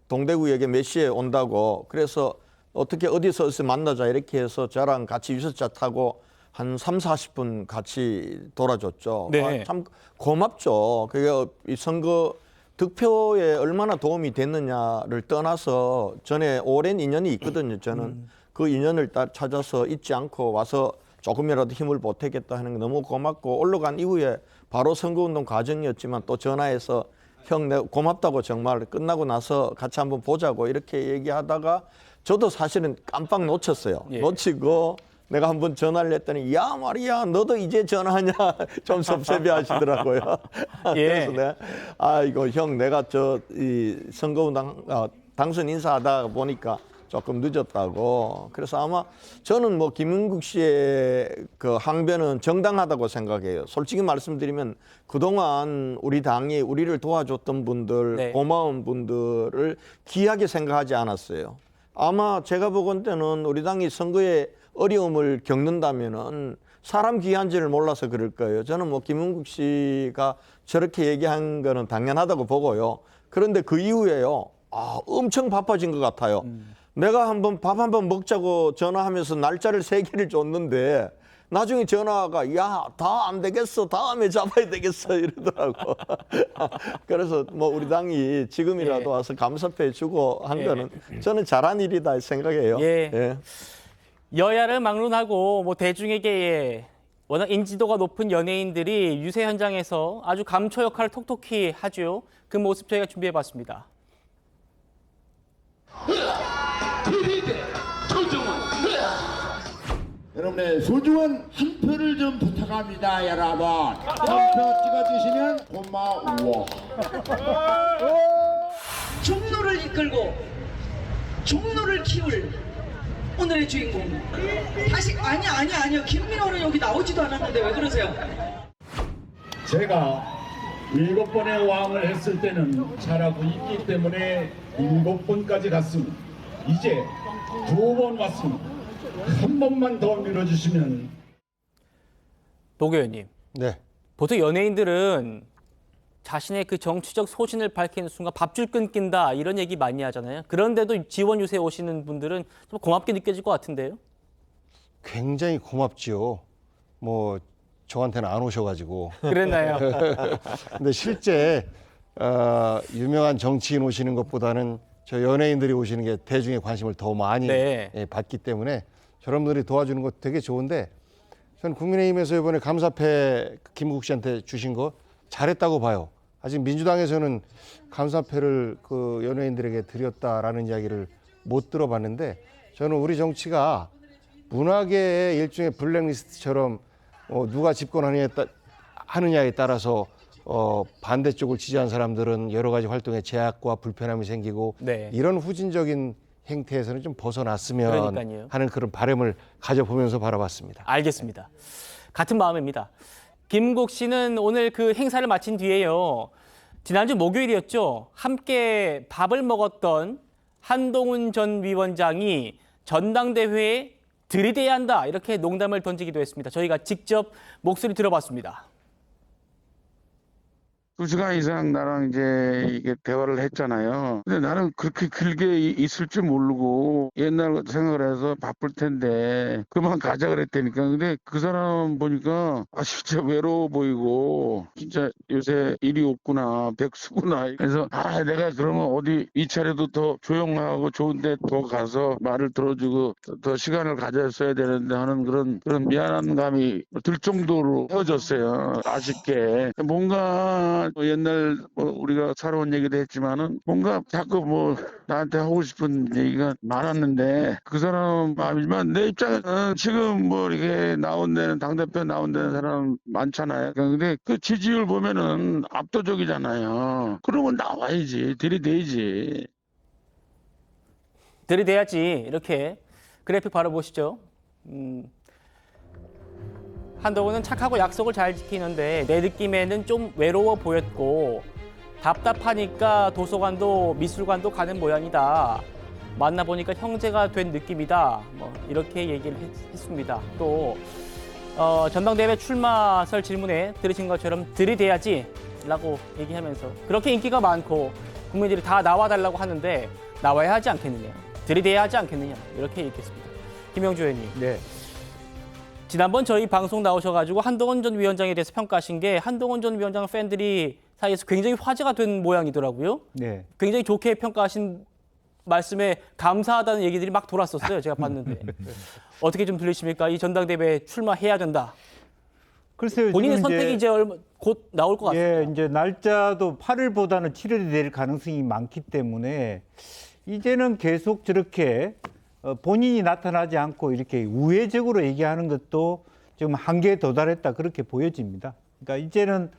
S6: 동대구역에 몇 시에 온다고. 그래서 어디서 만나자 이렇게 해서 저랑 같이 유세차 타고 한 30-40분 같이 돌아줬죠.
S1: 네.
S6: 참 고맙죠. 그게 이 선거 득표에 얼마나 도움이 됐느냐를 떠나서 전에 오랜 인연이 있거든요. 저는 그 인연을 찾아서 잊지 않고 와서 조금이라도 힘을 보태겠다 하는 게 너무 고맙고 올라간 이후에 바로 선거운동 과정이었지만 또 전화해서 형 내가 고맙다고 정말 끝나고 나서 같이 한번 보자고 이렇게 얘기하다가 저도 사실은 깜빡 놓쳤어요.
S1: 예.
S6: 놓치고 내가 한번 전화를 했더니 야 말이야 너도 이제 전화하냐 좀 섭섭해 하시더라고요.
S1: 예.
S6: 그래서 내가 이거 형 내가 이 선거운동 당선 인사하다 보니까 조금 늦었다고. 그래서 아마 저는 뭐 김은국 씨의 그 항변은 정당하다고 생각해요. 솔직히 말씀드리면 그동안 우리 당이 우리를 도와줬던 분들,
S1: 네.
S6: 고마운 분들을 귀하게 생각하지 않았어요. 아마 제가 보건대는 우리 당이 선거에 어려움을 겪는다면은 사람 귀한지를 몰라서 그럴 거예요. 저는 뭐 김은국 씨가 저렇게 얘기한 거는 당연하다고 보고요. 그런데 그 이후에요. 엄청 바빠진 것 같아요. 내가 밥 한번 먹자고 전화하면서 날짜를 3개를 줬는데 나중에 전화가 야, 다 안 되겠어. 다음에 잡아야 되겠어. 이러더라고. 그래서 뭐 우리 당이 지금이라도 와서 감사패 주고 한 거는 저는 잘한 일이다 생각해요. 예.
S1: 여야를 막론하고 뭐 대중에게 워낙 인지도가 높은 연예인들이 유세 현장에서 아주 감초 역할을 톡톡히 하죠. 그 모습 저희가 준비해봤습니다.
S3: 여러분의 소중한 한 표를 좀 부탁합니다, 여러분. 한 표 찍어주시면 고마워.
S22: 종로를 이끌고 종로를 키울 오늘의 주인공. 다시 아니요. 김민호는 여기 나오지도 않았는데 왜 그러세요?
S3: 제가 7번의 왕을 했을 때는 잘하고 있기 때문에 7번까지 갔습니다. 이제 2번 왔습니다. 한 번만 더 밀어주시면.
S1: 노 의원님.
S7: 네.
S1: 보통 연예인들은 자신의 그 정치적 소신을 밝히는 순간 밥줄 끊긴다 이런 얘기 많이 하잖아요. 그런데도 지원 유세에 오시는 분들은 좀 고맙게 느껴질 것 같은데요.
S7: 굉장히 고맙지요. 뭐 저한테는 안 오셔가지고.
S1: 그랬나요?
S7: 근데 실제 유명한 정치인 오시는 것보다는 저 연예인들이 오시는 게 대중의 관심을 더 많이 받기 때문에 저런 분들이 도와주는 거 되게 좋은데 저는 국민의힘에서 이번에 감사패 김국 씨한테 주신 거 잘했다고 봐요. 아직 민주당에서는 감사패를 그 연예인들에게 드렸다라는 이야기를 못 들어봤는데 저는 우리 정치가 문화계의 일종의 블랙리스트처럼 누가 집권하느냐에 따라서 반대쪽을 지지한 사람들은 여러 가지 활동에 제약과 불편함이 생기고 이런 후진적인 행태에서는 좀 벗어났으면
S1: 그러니까요.
S7: 하는 그런 바람을 가져보면서 바라봤습니다.
S1: 알겠습니다. 같은 마음입니다. 김국 씨는 오늘 그 행사를 마친 뒤에요. 지난주 목요일이었죠. 함께 밥을 먹었던 한동훈 전 위원장이 전당대회에 들이대야 한다 이렇게 농담을 던지기도 했습니다. 저희가 직접 목소리 들어봤습니다.
S23: 2시간 이상 나랑 이제 이게 대화를 했잖아요. 근데 나는 그렇게 길게 있을 줄 모르고 옛날 생각을 해서 바쁠 텐데 그만 가자 그랬다니까. 근데 그 사람 보니까 진짜 외로워 보이고 진짜 요새 일이 없구나, 백수구나. 그래서 내가 그러면 어디 이 차례도 더 조용하고 좋은데 더 가서 말을 들어주고 더 시간을 가졌어야 되는데 하는 그런 미안한 감이 들 정도로 헤어졌어요. 아쉽게. 뭔가 옛날 우리가 살아온 얘기도 했지만은 뭔가 자꾸 나한테 하고 싶은 얘기가 많았는데 그 사람 마음이지만 내 입장에서는 지금 이렇게 당대표 나온다는 사람 많잖아요. 근데 그 지지율 보면은 압도적이잖아요. 그러면 나와야지, 들이대야지.
S1: 들이대야지 이렇게 그래픽 바로 보시죠. 한동훈은 착하고 약속을 잘 지키는데 내 느낌에는 좀 외로워 보였고 답답하니까 도서관도 미술관도 가는 모양이다. 만나보니까 형제가 된 느낌이다. 이렇게 얘기를 했습니다. 또 전당대회 출마설 질문에 들으신 것처럼 들이대야지 라고 얘기하면서 그렇게 인기가 많고 국민들이 다 나와달라고 하는데 나와야 하지 않겠느냐. 들이대야 하지 않겠느냐. 이렇게 얘기했습니다. 김영주 의원님.
S9: 네.
S1: 지난번 저희 방송 나오셔가지고 한동훈 전 위원장에 대해서 평가하신 게 한동훈 전 위원장 팬들이 사이에서 굉장히 화제가 된 모양이더라고요.
S9: 네.
S1: 굉장히 좋게 평가하신 말씀에 감사하다는 얘기들이 막 돌았었어요. 제가 봤는데. 어떻게 좀 들리십니까? 이 전당대회에 출마해야 된다.
S9: 글쎄요.
S1: 본인의 선택이 이제 곧 나올 것 같습니다.
S9: 예, 이제 날짜도 8일보다는 7일이 될 가능성이 많기 때문에 이제는 계속 저렇게 본인이 나타나지 않고 이렇게 우회적으로 얘기하는 것도 지금 한계에 도달했다 그렇게 보여집니다. 그러니까 이제는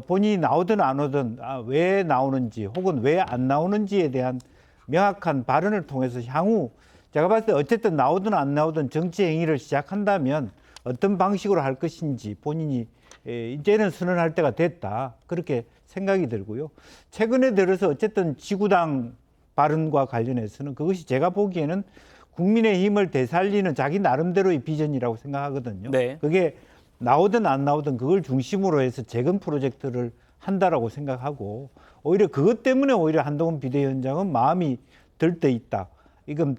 S9: 본인이 나오든 안 오든 왜 나오는지 혹은 왜 안 나오는지에 대한 명확한 발언을 통해서 향후 제가 봤을 때 어쨌든 나오든 안 나오든 정치 행위를 시작한다면 어떤 방식으로 할 것인지 본인이 이제는 선언할 때가 됐다. 그렇게 생각이 들고요. 최근에 들어서 어쨌든 지구당 발언과 관련해서는 그것이 제가 보기에는 국민의힘을 되살리는 자기 나름대로의 비전이라고 생각하거든요.
S1: 네.
S9: 그게 나오든 안 나오든 그걸 중심으로 해서 재건 프로젝트를 한다라고 생각하고 오히려 그것 때문에 오히려 한동훈 비대위원장은 마음이 들떠 있다. 이건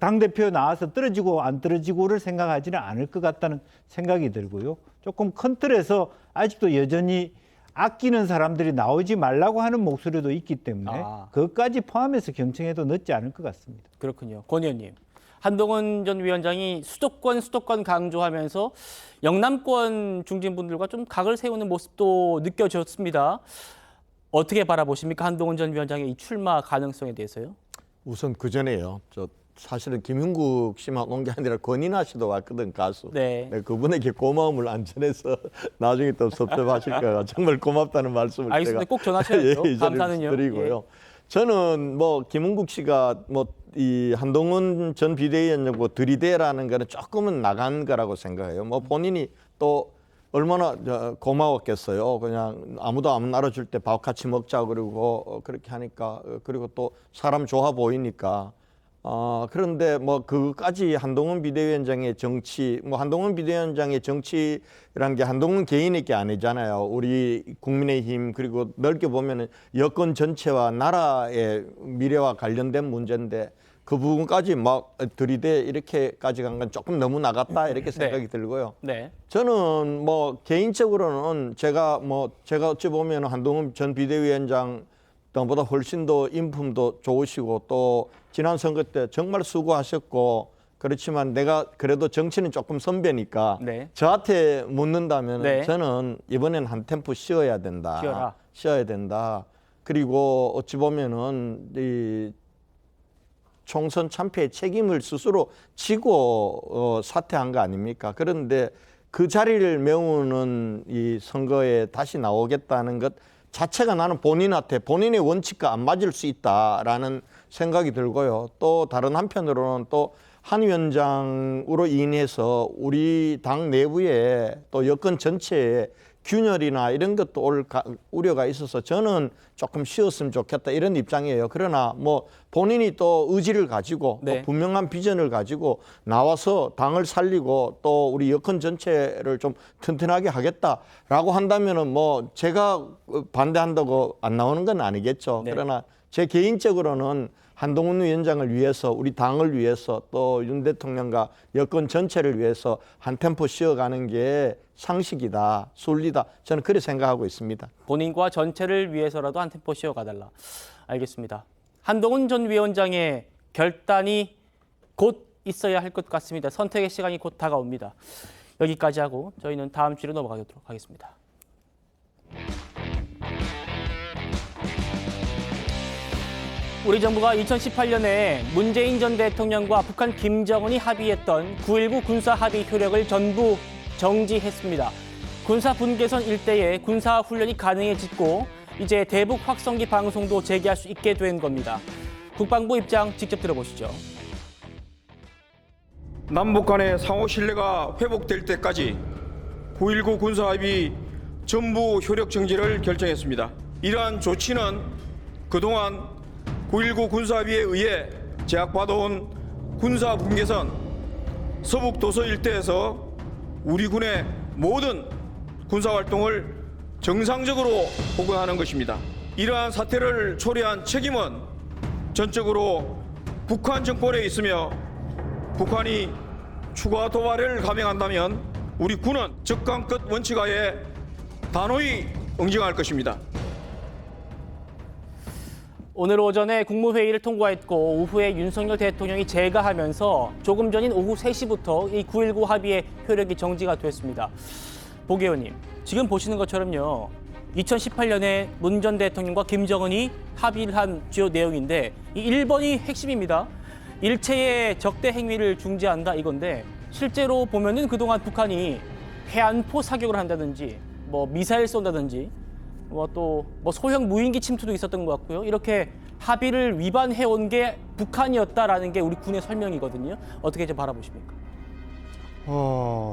S9: 당대표 나와서 떨어지고 안 떨어지고를 생각하지는 않을 것 같다는 생각이 들고요. 조금 큰 틀에서 아직도 여전히 아끼는 사람들이 나오지 말라고 하는 목소리도 있기 때문에 그것까지 포함해서 경청해도 늦지 않을 것 같습니다.
S1: 그렇군요. 권 의원님. 한동훈 전 위원장이 수도권 강조하면서 영남권 중진분들과 좀 각을 세우는 모습도 느껴졌습니다. 어떻게 바라보십니까? 한동훈 전 위원장의 이 출마 가능성에 대해서요?
S6: 우선 그 전에요. 사실은 김윤국 씨만 온 게 아니라 권인하 씨도 왔거든, 가수.
S1: 네.
S6: 그분에게 고마움을 안 전해서 나중에 또 섭섭하실까 정말 고맙다는 말씀을
S1: 알겠습니다.
S6: 제가
S1: 꼭 전하셔야죠. 감사는요.
S6: 드리고요.
S1: 예.
S6: 저는 김은국 씨가 이 한동훈 전 비대위원장 들이대라는 거는 조금은 나간 거라고 생각해요. 본인이 또 얼마나 고마웠겠어요. 그냥 아무도 안 알아줄 때 밥 같이 먹자 그러고 그렇게 하니까 그리고 또 사람 좋아 보이니까. 그런데 그까지 한동훈 비대위원장의 정치, 한동훈 비대위원장의 정치란 게 한동훈 개인의 게 아니잖아요. 우리 국민의힘 그리고 넓게 보면은 여권 전체와 나라의 미래와 관련된 문제인데 그 부분까지 들이대 이렇게까지 간 건 조금 너무 나갔다 이렇게 생각이 들고요.
S1: 네.
S6: 저는 개인적으로는 제가 어찌 보면 한동훈 전 비대위원장 보다 훨씬 더 인품도 좋으시고 또 지난 선거 때 정말 수고하셨고 그렇지만 내가 그래도 정치는 조금 선배니까 저한테 묻는다면 저는 이번엔 한 템포 쉬어야 된다. 쉬어야 된다. 그리고 어찌 보면은 이 총선 참패의 책임을 스스로 지고 사퇴한 거 아닙니까? 그런데 그 자리를 메우는 이 선거에 다시 나오겠다는 것 자체가 나는 본인한테 본인의 원칙과 안 맞을 수 있다라는 생각이 들고요. 또 다른 한편으로는 또 한 위원장으로 인해서 우리 당 내부에 또 여권 전체에 균열이나 이런 것도 올 우려가 있어서 저는 조금 쉬었으면 좋겠다 이런 입장이에요. 그러나 본인이 또 의지를 가지고 또 분명한 비전을 가지고 나와서 당을 살리고 또 우리 여권 전체를 좀 튼튼하게 하겠다라고 한다면은 제가 반대한다고 안 나오는 건 아니겠죠. 그러나 제 개인적으로는 한동훈 위원장을 위해서 우리 당을 위해서 또 윤 대통령과 여권 전체를 위해서 한 템포 쉬어가는 게 상식이다, 순리다. 저는 그렇게 생각하고 있습니다.
S1: 본인과 전체를 위해서라도 한 템포 쉬어가달라. 알겠습니다. 한동훈 전 위원장의 결단이 곧 있어야 할 것 같습니다. 선택의 시간이 곧 다가옵니다. 여기까지 하고 저희는 다음 주로 넘어가도록 하겠습니다. 우리 정부가 2018년에 문재인 전 대통령과 북한 김정은이 합의했던 9.19 군사합의 효력을 전부 정지했습니다. 군사 분계선 일대에 군사 훈련이 가능해졌고 이제 대북 확성기 방송도 재개할 수 있게 된 겁니다. 국방부 입장 직접 들어보시죠.
S11: 남북 간의 상호 신뢰가 회복될 때까지 9.19 군사합의 전부 효력 정지를 결정했습니다. 이러한 조치는 그동안 9.19 군사합의에 의해 제약받아온 군사 분계선 서북 도서 일대에서 우리 군의 모든 군사활동을 정상적으로 복원하는 것입니다. 이러한 사태를 초래한 책임은 전적으로 북한 정권에 있으며 북한이 추가 도발을 감행한다면 우리 군은 적강끝 원칙하에 단호히 응징할 것입니다.
S1: 오늘 오전에 국무회의를 통과했고 오후에 윤석열 대통령이 재가하면서 조금 전인 오후 3시부터 이 9.19 합의의 효력이 정지가 됐습니다. 복 의원님, 지금 보시는 것처럼요. 2018년에 문 전 대통령과 김정은이 합의를 한 주요 내용인데 이 1번이 핵심입니다. 일체의 적대 행위를 중지한다 이건데 실제로 보면은 그동안 북한이 해안포 사격을 한다든지 미사일 쏜다든지 또 소형 무인기 침투도 있었던 것 같고요. 이렇게 합의를 위반해온 게 북한이었다라는 게 우리 군의 설명이거든요. 어떻게 좀 바라보십니까?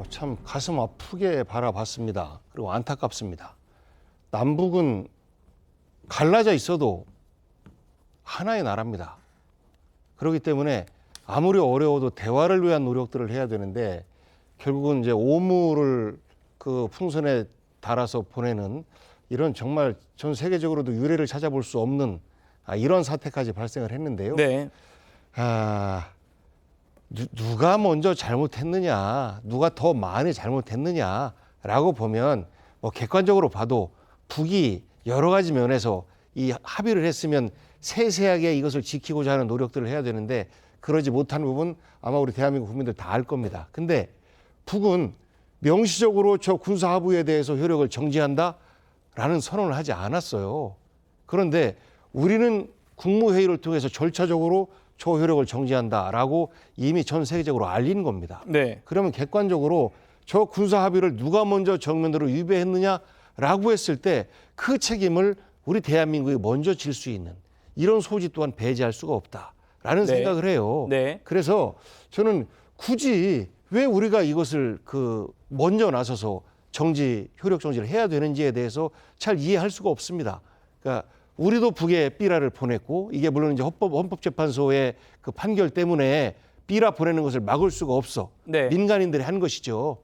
S7: 참 가슴 아프게 바라봤습니다. 그리고 안타깝습니다. 남북은 갈라져 있어도 하나의 나라입니다. 그렇기 때문에 아무리 어려워도 대화를 위한 노력들을 해야 되는데 결국은 이제 오물을 그 풍선에 달아서 보내는 이런 정말 전 세계적으로도 유례를 찾아볼 수 없는 이런 사태까지 발생을 했는데요.
S1: 네.
S7: 누가 먼저 잘못했느냐, 누가 더 많이 잘못했느냐라고 보면 뭐 객관적으로 봐도 북이 여러 가지 면에서 이 합의를 했으면 세세하게 이것을 지키고자 하는 노력들을 해야 되는데 그러지 못한 부분 아마 우리 대한민국 국민들 다 알 겁니다. 근데 북은 명시적으로 저 군사 합의에 대해서 효력을 정지한다라는 선언을 하지 않았어요. 그런데 우리는 국무회의를 통해서 절차적으로 저 효력을 정지한다라고 이미 전 세계적으로 알린 겁니다.
S1: 네.
S7: 그러면 객관적으로 저 군사 합의를 누가 먼저 정면으로 위배했느냐라고 했을 때 그 책임을 우리 대한민국이 먼저 질 수 있는 이런 소지 또한 배제할 수가 없다라는
S1: 네.
S7: 생각을 해요.
S1: 네.
S7: 그래서 저는 굳이 왜 우리가 이것을 먼저 나서서 효력 정지를 해야 되는지에 대해서 잘 이해할 수가 없습니다. 그러니까 우리도 북에 삐라를 보냈고 이게 물론 이제 헌법재판소의 그 판결 때문에 삐라 보내는 것을 막을 수가 없어.
S1: 네.
S7: 민간인들이 한 것이죠.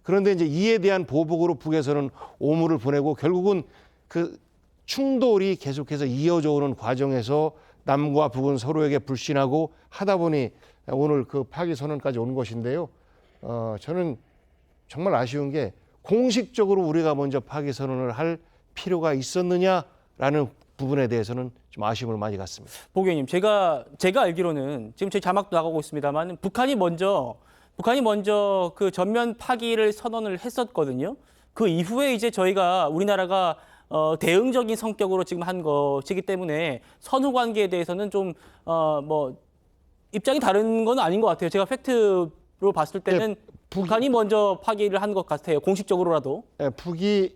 S7: 그런데 이제 이에 대한 보복으로 북에서는 오물을 보내고 결국은 그 충돌이 계속해서 이어져 오는 과정에서 남과 북은 서로에게 불신하고 하다 보니 오늘 그 파기 선언까지 온 것인데요. 저는 정말 아쉬운 게 공식적으로 우리가 먼저 파기 선언을 할 필요가 있었느냐라는 부분에 대해서는 좀 아쉬움을 많이 갖습니다.
S1: 복 의원님, 제가 알기로는 지금 저희 자막도 나가고 있습니다만 북한이 먼저 그 전면 파기를 선언을 했었거든요. 그 이후에 이제 우리나라가 대응적인 성격으로 지금 한 것이기 때문에 선후 관계에 대해서는 좀 입장이 다른 건 아닌 것 같아요. 제가 팩트로 봤을 때는 북한이 먼저 파기를 한 것 같아요. 공식적으로라도.
S7: 네, 북이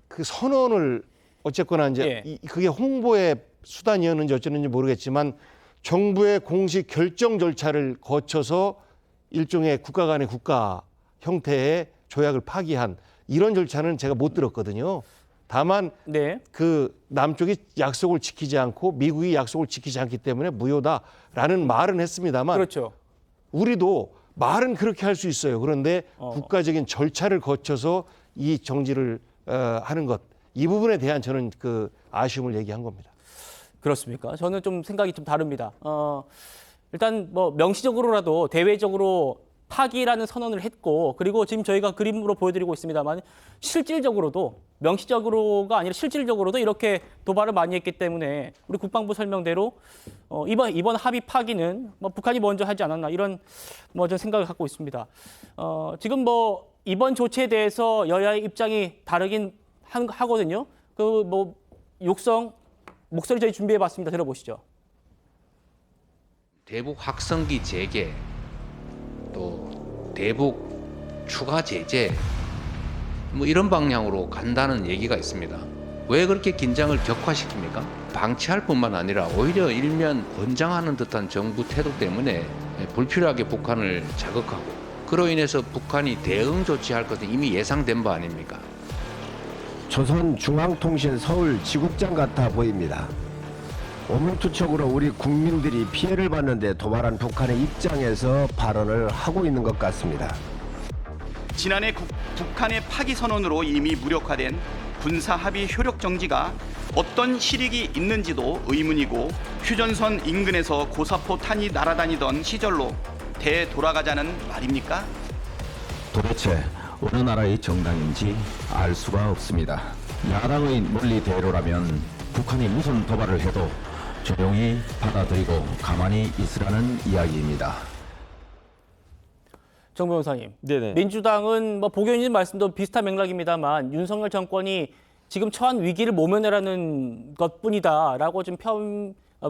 S7: 그 선언을 어쨌거나 이제 그게 홍보의 수단이었는지 어쩌는지 모르겠지만 정부의 공식 결정 절차를 거쳐서 일종의 국가 간의 국가 형태의 조약을 파기한 이런 절차는 제가 못 들었거든요. 다만 그 남쪽이 약속을 지키지 않고 미국이 약속을 지키지 않기 때문에 무효다라는 말은 했습니다만
S1: 그렇죠.
S7: 우리도 말은 그렇게 할 수 있어요. 그런데 국가적인 절차를 거쳐서 이 정지를 하는 것, 이 부분에 대한 저는 그 아쉬움을 얘기한 겁니다.
S1: 그렇습니까? 저는 좀 생각이 좀 다릅니다. 일단 명시적으로라도 대외적으로 파기라는 선언을 했고, 그리고 지금 저희가 그림으로 보여드리고 있습니다만 실질적으로도 명시적으로가 아니라 실질적으로도 이렇게 도발을 많이 했기 때문에 우리 국방부 설명대로 이번 합의 파기는 북한이 먼저 하지 않았나 이런 전 생각을 갖고 있습니다. 지금 이번 조치에 대해서 여야의 입장이 다르긴 하거든요. 육성 목소리 저희 준비해봤습니다. 들어보시죠.
S10: 대북 확성기 재개, 또 대북 추가 제재 이런 방향으로 간다는 얘기가 있습니다. 왜 그렇게 긴장을 격화시킵니까? 방치할 뿐만 아니라 오히려 일면 권장하는 듯한 정부 태도 때문에 불필요하게 북한을 자극하고 그로 인해서 북한이 대응 조치할 것은 이미 예상된 바 아닙니까?
S12: 조선중앙통신 서울 지국장 같아 보입니다. 오명투척으로 우리 국민들이 피해를 받는데 도발한 북한의 입장에서 발언을 하고 있는 것 같습니다.
S13: 지난해 북한의 파기 선언으로 이미 무력화된 군사 합의 효력 정지가 어떤 실익이 있는지도 의문이고 휴전선 인근에서 고사포 탄이 날아다니던 시절로 되돌아가자는 말입니까?
S12: 도대체 어느 나라의 정당인지 알 수가 없습니다. 야당의 논리대로라면 북한이 무슨 도발을 해도 조용히 받아들이고 가만히 있으라는 이야기입니다.
S1: 정 변호사님,
S8: 네네.
S1: 민주당은 복 의원님 말씀도 비슷한 맥락입니다만 윤석열 정권이 지금 처한 위기를 모면하라는 것뿐이다라고 좀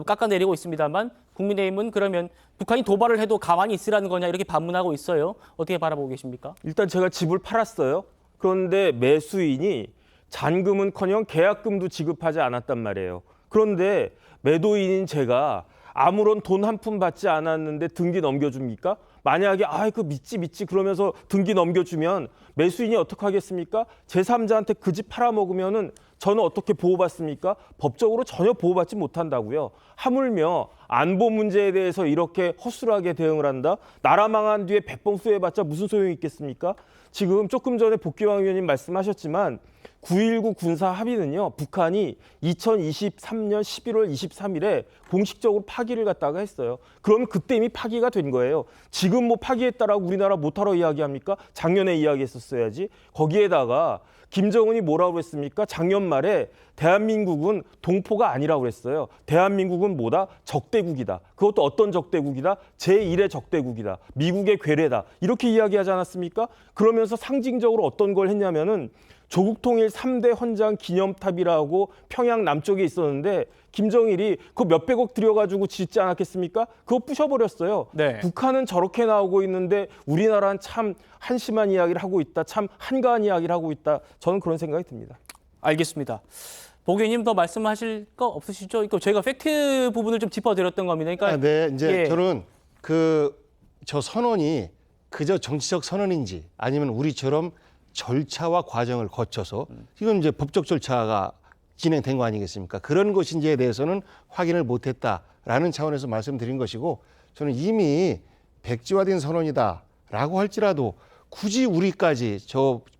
S1: 깎아내리고 있습니다만 국민의힘은 그러면 북한이 도발을 해도 가만히 있으라는 거냐 이렇게 반문하고 있어요. 어떻게 바라보고 계십니까?
S8: 일단 제가 집을 팔았어요. 그런데 매수인이 잔금은커녕 계약금도 지급하지 않았단 말이에요. 그런데 매도인인 제가 아무런 돈 한 푼 받지 않았는데 등기 넘겨줍니까? 만약에 그 믿지 그러면서 등기 넘겨주면 매수인이 어떻게 하겠습니까? 제3자한테 그 집 팔아먹으면은 저는 어떻게 보호받습니까? 법적으로 전혀 보호받지 못한다고요. 하물며 안보 문제에 대해서 이렇게 허술하게 대응을 한다? 나라 망한 뒤에 백번 후회해봤자 무슨 소용이 있겠습니까? 지금 조금 전에 복귀왕 의원님 말씀하셨지만 9.19 군사 합의는요, 북한이 2023년 11월 23일에 공식적으로 파기를 갖다가 했어요. 그러면 그때 이미 파기가 된 거예요. 지금 뭐 파기했다라고 우리나라 못하러 이야기합니까? 작년에 이야기했었어야지. 거기에다가 김정은이 뭐라고 했습니까? 작년 말에 대한민국은 동포가 아니라고 그랬어요. 대한민국은 뭐다? 적대국이다. 그것도 어떤 적대국이다? 제1의 적대국이다. 미국의 괴뢰다. 이렇게 이야기하지 않았습니까? 그러면서 상징적으로 어떤 걸 했냐면은 조국 통일 3대 헌장 기념탑이라고 평양 남쪽에 있었는데 김정일이 그거 몇백억 들여가지고 짓지 않았겠습니까? 그거 부셔버렸어요.
S1: 네.
S8: 북한은 저렇게 나오고 있는데 우리나라는 참 한심한 이야기를 하고 있다. 참 한가한 이야기를 하고 있다. 저는 그런 생각이 듭니다.
S1: 알겠습니다. 복 의원님 더 말씀하실 거 없으시죠? 저희가 팩트 부분을 좀 짚어드렸던 겁니다. 그러니까
S7: 네, 이제
S1: 예.
S7: 저는 저 선언이 그저 정치적 선언인지 아니면 우리처럼 절차와 과정을 거쳐서 이건 이제 법적 절차가 진행된 거 아니겠습니까? 그런 것인지에 대해서는 확인을 못했다라는 차원에서 말씀드린 것이고 저는 이미 백지화된 선언이다라고 할지라도 굳이 우리까지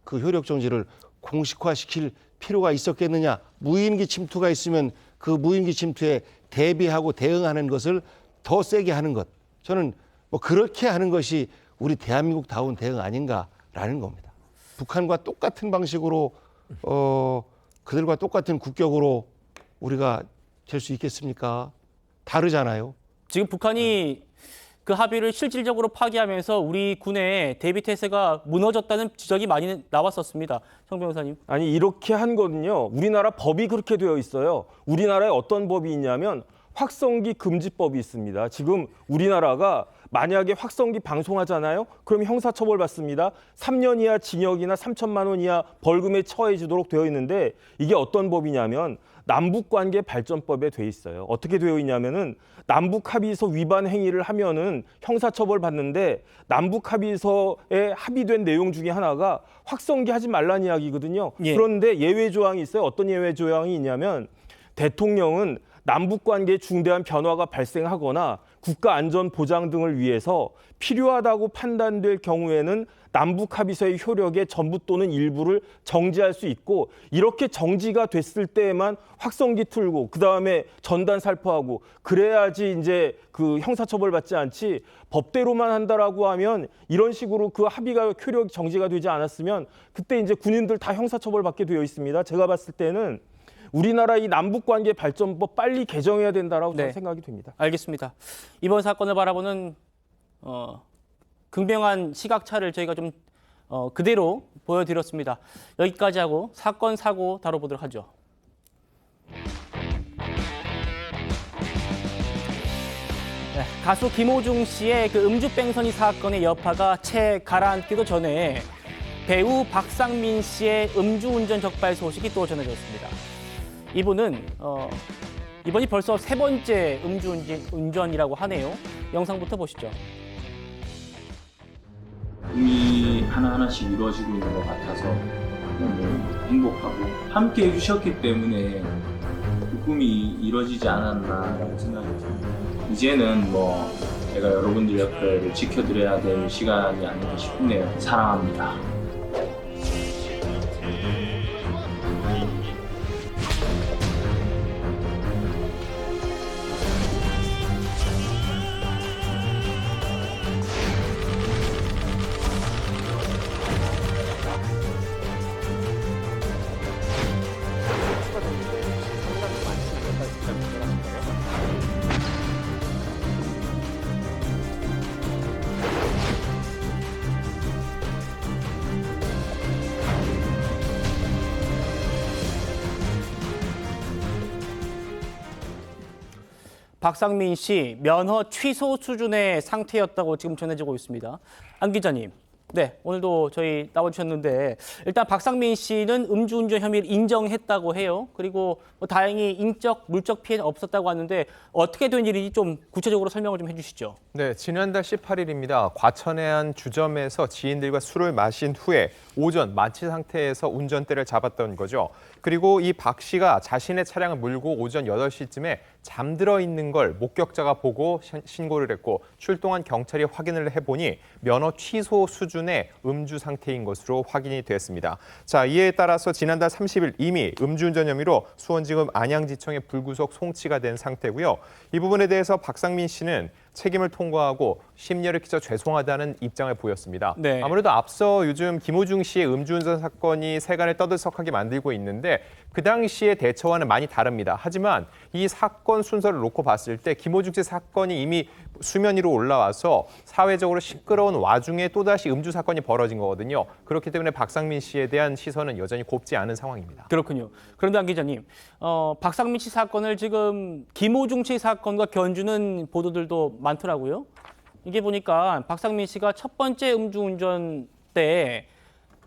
S7: 그 효력 정지를 공식화시킬 필요가 있었겠느냐? 무인기 침투가 있으면 그 무인기 침투에 대비하고 대응하는 것을 더 세게 하는 것. 저는 뭐 그렇게 하는 것이 우리 대한민국다운 대응 아닌가라는 겁니다. 북한과 똑같은 방식으로 그들과 똑같은 국격으로 우리가 될 수 있겠습니까? 다르잖아요.
S1: 지금 북한이 그 합의를 실질적으로 파기하면서 우리 군의 대비 태세가 무너졌다는 지적이 많이 나왔었습니다. 정 변호사님.
S8: 아니 이렇게 한 거는요. 우리나라 법이 그렇게 되어 있어요. 우리나라에 어떤 법이 있냐면 확성기 금지법이 있습니다. 지금 우리나라가 만약에 확성기 방송하잖아요. 그럼 형사처벌 받습니다. 3년 이하 징역이나 3천만 원 이하 벌금에 처해지도록 되어 있는데 이게 어떤 법이냐면 남북관계 발전법에 돼 있어요. 어떻게 되어 있냐면은 남북 합의서 위반 행위를 하면은 형사처벌 받는데 남북 합의서에 합의된 내용 중에 하나가 확성기 하지 말라는 이야기거든요.
S1: 예.
S8: 그런데 예외 조항이 있어요. 어떤 예외 조항이 있냐면 대통령은 남북관계에 중대한 변화가 발생하거나 국가 안전 보장 등을 위해서 필요하다고 판단될 경우에는 남북 합의서의 효력의 전부 또는 일부를 정지할 수 있고 이렇게 정지가 됐을 때에만 확성기 틀고 그다음에 전단 살포하고 그래야지 이제 그 형사처벌 받지 않지 법대로만 한다라고 하면 이런 식으로 그 합의가 효력 정지가 되지 않았으면 그때 이제 군인들 다 형사처벌 받게 되어 있습니다. 제가 봤을 때는 우리나라 이 남북관계 발전법 빨리 개정해야 된다라고 저는 생각이 됩니다.
S1: 알겠습니다. 이번 사건을 바라보는 극명한 시각차를 저희가 좀 그대로 보여드렸습니다. 여기까지 하고 사건, 사고 다뤄보도록 하죠. 네, 가수 김호중 씨의 그 음주뺑소니 사건의 여파가 채 가라앉기도 전에 배우 박상민 씨의 음주운전 적발 소식이 또 전해졌습니다. 이분은 이번이 벌써 세 번째 음주운전이라고 하네요. 영상부터 보시죠.
S2: 꿈이 하나하나씩 이루어지고 있는 것 같아서 너무 행복하고 함께 해주셨기 때문에 그 꿈이 이루어지지 않았나라는 생각이 듭니다. 이제는 뭐 제가 여러분들 옆을 지켜드려야 될 시간이 아닌가 싶네요. 사랑합니다.
S1: 박상민 씨 면허 취소 수준의 상태였다고 지금 전해지고 있습니다. 안 기자님. 네, 오늘도 저희 나와주셨는데 일단 박상민 씨는 음주운전 혐의를 인정했다고 해요. 그리고 뭐 다행히 인적, 물적 피해는 없었다고 하는데 어떻게 된 일인지 좀 구체적으로 설명을 좀 해주시죠.
S14: 네, 지난달 18일입니다. 과천의 한 주점에서 지인들과 술을 마신 후에 오전 만취 상태에서 운전대를 잡았던 거죠. 그리고 이 박 씨가 자신의 차량을 몰고 오전 8시쯤에 잠들어 있는 걸 목격자가 보고 신고를 했고 출동한 경찰이 확인을 해보니 면허 취소 수준의 음주 상태인 것으로 확인이 됐습니다. 자, 이에 따라서 지난달 30일 이미 음주운전 혐의로 수원지검 안양지청에 불구속 송치가 된 상태고요. 이 부분에 대해서 박상민 씨는 책임을 통과하고 심려를 끼쳐 죄송하다는 입장을 보였습니다.
S1: 네.
S14: 아무래도 앞서 요즘 김호중 씨의 음주운전 사건이 세간을 떠들썩하게 만들고 있는데 그 당시의 대처와는 많이 다릅니다. 하지만 이 사건 순서를 놓고 봤을 때 김호중 씨 사건이 이미 수면 위로 올라와서 사회적으로 시끄러운 와중에 또다시 음주 사건이 벌어진 거거든요. 그렇기 때문에 박상민 씨에 대한 시선은 여전히 곱지 않은 상황입니다.
S1: 그렇군요. 그런데 안 기자님, 박상민 씨 사건을 지금 김호중 씨 사건과 견주는 보도들도 많더라고요. 이게 보니까 박상민 씨가 첫 번째 음주운전 때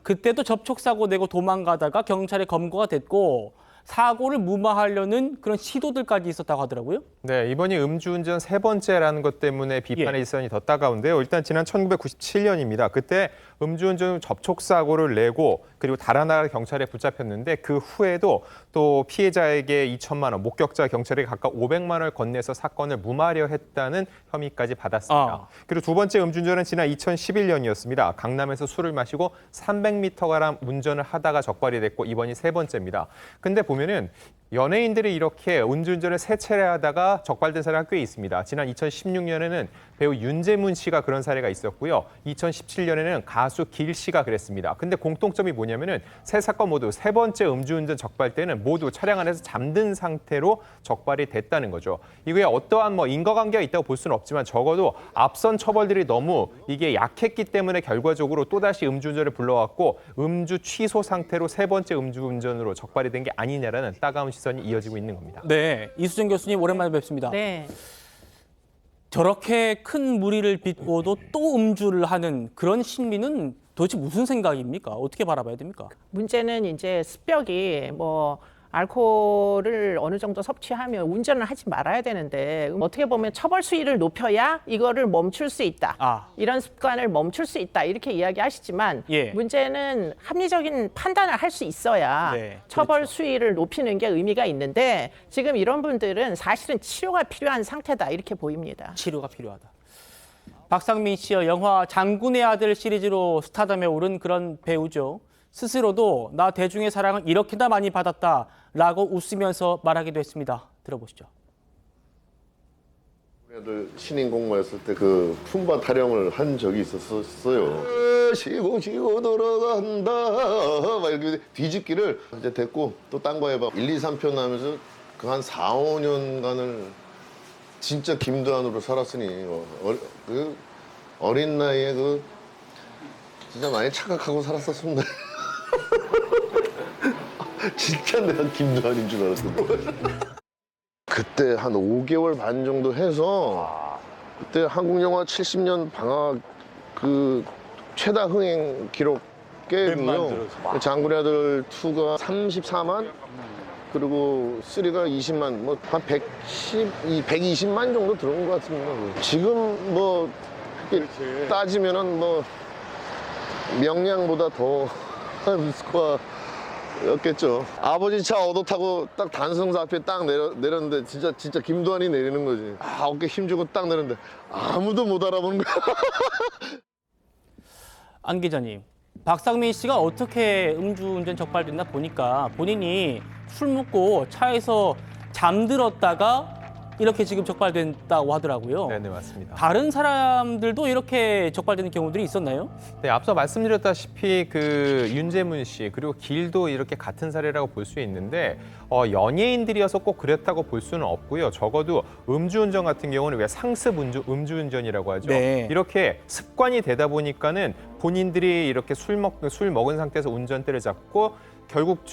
S1: 그때도 접촉사고 내고 도망가다가 경찰에 검거가 됐고 사고를 무마하려는 그런 시도들까지 있었다고 하더라고요.
S14: 네, 이번이 음주운전 세 번째라는 것 때문에 비판의 일선이 더 따가운데요. 일단 지난 1997년입니다. 그때 음주운전 접촉사고를 내고 그리고 달아나라 경찰에 붙잡혔는데 그 후에도 또 피해자에게 2천만 원, 목격자 경찰에게 각각 500만 원을 건네서 사건을 무마하려 했다는 혐의까지 받았습니다. 그리고 두 번째 음주운전은 지난 2011년이었습니다. 강남에서 술을 마시고 300m가량 운전을 하다가 적발이 됐고 이번이 세 번째입니다. 근데 보면은 연예인들이 이렇게 음주운전을 세 차례 하다가 적발된 사례가 꽤 있습니다. 지난 2016년에는 배우 윤재문 씨가 그런 사례가 있었고요. 2017년에는 가수 길 씨가 그랬습니다. 근데 공통점이 뭐냐면은 세 사건 모두 세 번째 음주운전 적발 때는 모두 차량 안에서 잠든 상태로 적발이 됐다는 거죠. 이거에 어떠한 뭐 인과관계가 있다고 볼 수는 없지만 적어도 앞선 처벌들이 너무 이게 약했기 때문에 결과적으로 또다시 음주운전을 불러왔고 음주 취소 상태로 세 번째 음주운전으로 적발이 된 게 아니냐라는 따가운 시선이 이어지고 있는 겁니다.
S1: 네, 이수정 교수님 오랜만에 뵙습니다.
S16: 네.
S1: 저렇게 큰 무리를 빚고도 또 음주를 하는 그런 심리는 도대체 무슨 생각입니까? 어떻게 바라봐야 됩니까?
S16: 문제는 이제 습벽이 뭐 알코올을 어느 정도 섭취하면 운전을 하지 말아야 되는데 어떻게 보면 처벌 수위를 높여야 이거를 멈출 수 있다. 이런 습관을 멈출 수 있다. 이렇게 이야기하시지만 문제는 합리적인 판단을 할 수 있어야 처벌 수위를 높이는 게 의미가 있는데 지금 이런 분들은 사실은 치료가 필요한 상태다. 이렇게 보입니다.
S1: 치료가 필요하다. 박상민 씨의 영화 장군의 아들 시리즈로 스타덤에 오른 그런 배우죠. 스스로도 나 대중의 사랑을 이렇게나 많이 받았다라고 웃으면서 말하기도 했습니다. 들어보시죠.
S17: 애들 신인 공모했을 때 그 품바 타령을 한 적이 있었어요. 쉬고 쉬고 돌아간다 막 이렇게 뒤집기를 이제 됐고 또 딴 거 해봐. 1, 2, 3편 나면서 그 한 4, 5년간을 진짜 김도환으로 살았으니 그 어린 나이에 그 진짜 많이 착각하고 살았었습니다. 진짜 내가 김도환인 줄 알았거든. 그때 한 5개월 반 정도 해서 그때 한국 영화 70년 방학 그 최다 흥행 기록 깨고요. 장군의 아들 2가 34만 그리고 3가 20만 뭐 한 120만 정도 들어온 것 같습니다. 지금 뭐 따지면은 뭐 명량보다 더 스코어였겠죠. 아버지 차 얻어 타고 딱 단성사 앞에 딱 내렸는데 진짜 김도환이 내리는 거지. 어깨 힘주고 딱 내렸는데 아무도 못 알아보는 거야.
S1: 안 기자님, 박상민 씨가 어떻게 음주운전 적발됐나 보니까 본인이 술 먹고 차에서 잠들었다가 이렇게 지금 적발된다고 하더라고요.
S14: 네, 맞습니다.
S1: 다른 사람들도 이렇게 적발되는 경우들이 있었나요?
S14: 네, 앞서 말씀드렸다시피 그 윤재문 씨 그리고 길도 이렇게 같은 사례라고 볼 수 있는데 연예인들이어서 꼭 그랬다고 볼 수는 없고요. 적어도 음주운전 같은 경우는 왜 상습 음주운전이라고 하죠.
S1: 네.
S14: 이렇게 습관이 되다 보니까는 본인들이 이렇게 술 먹은 상태에서 운전대를 잡고 결국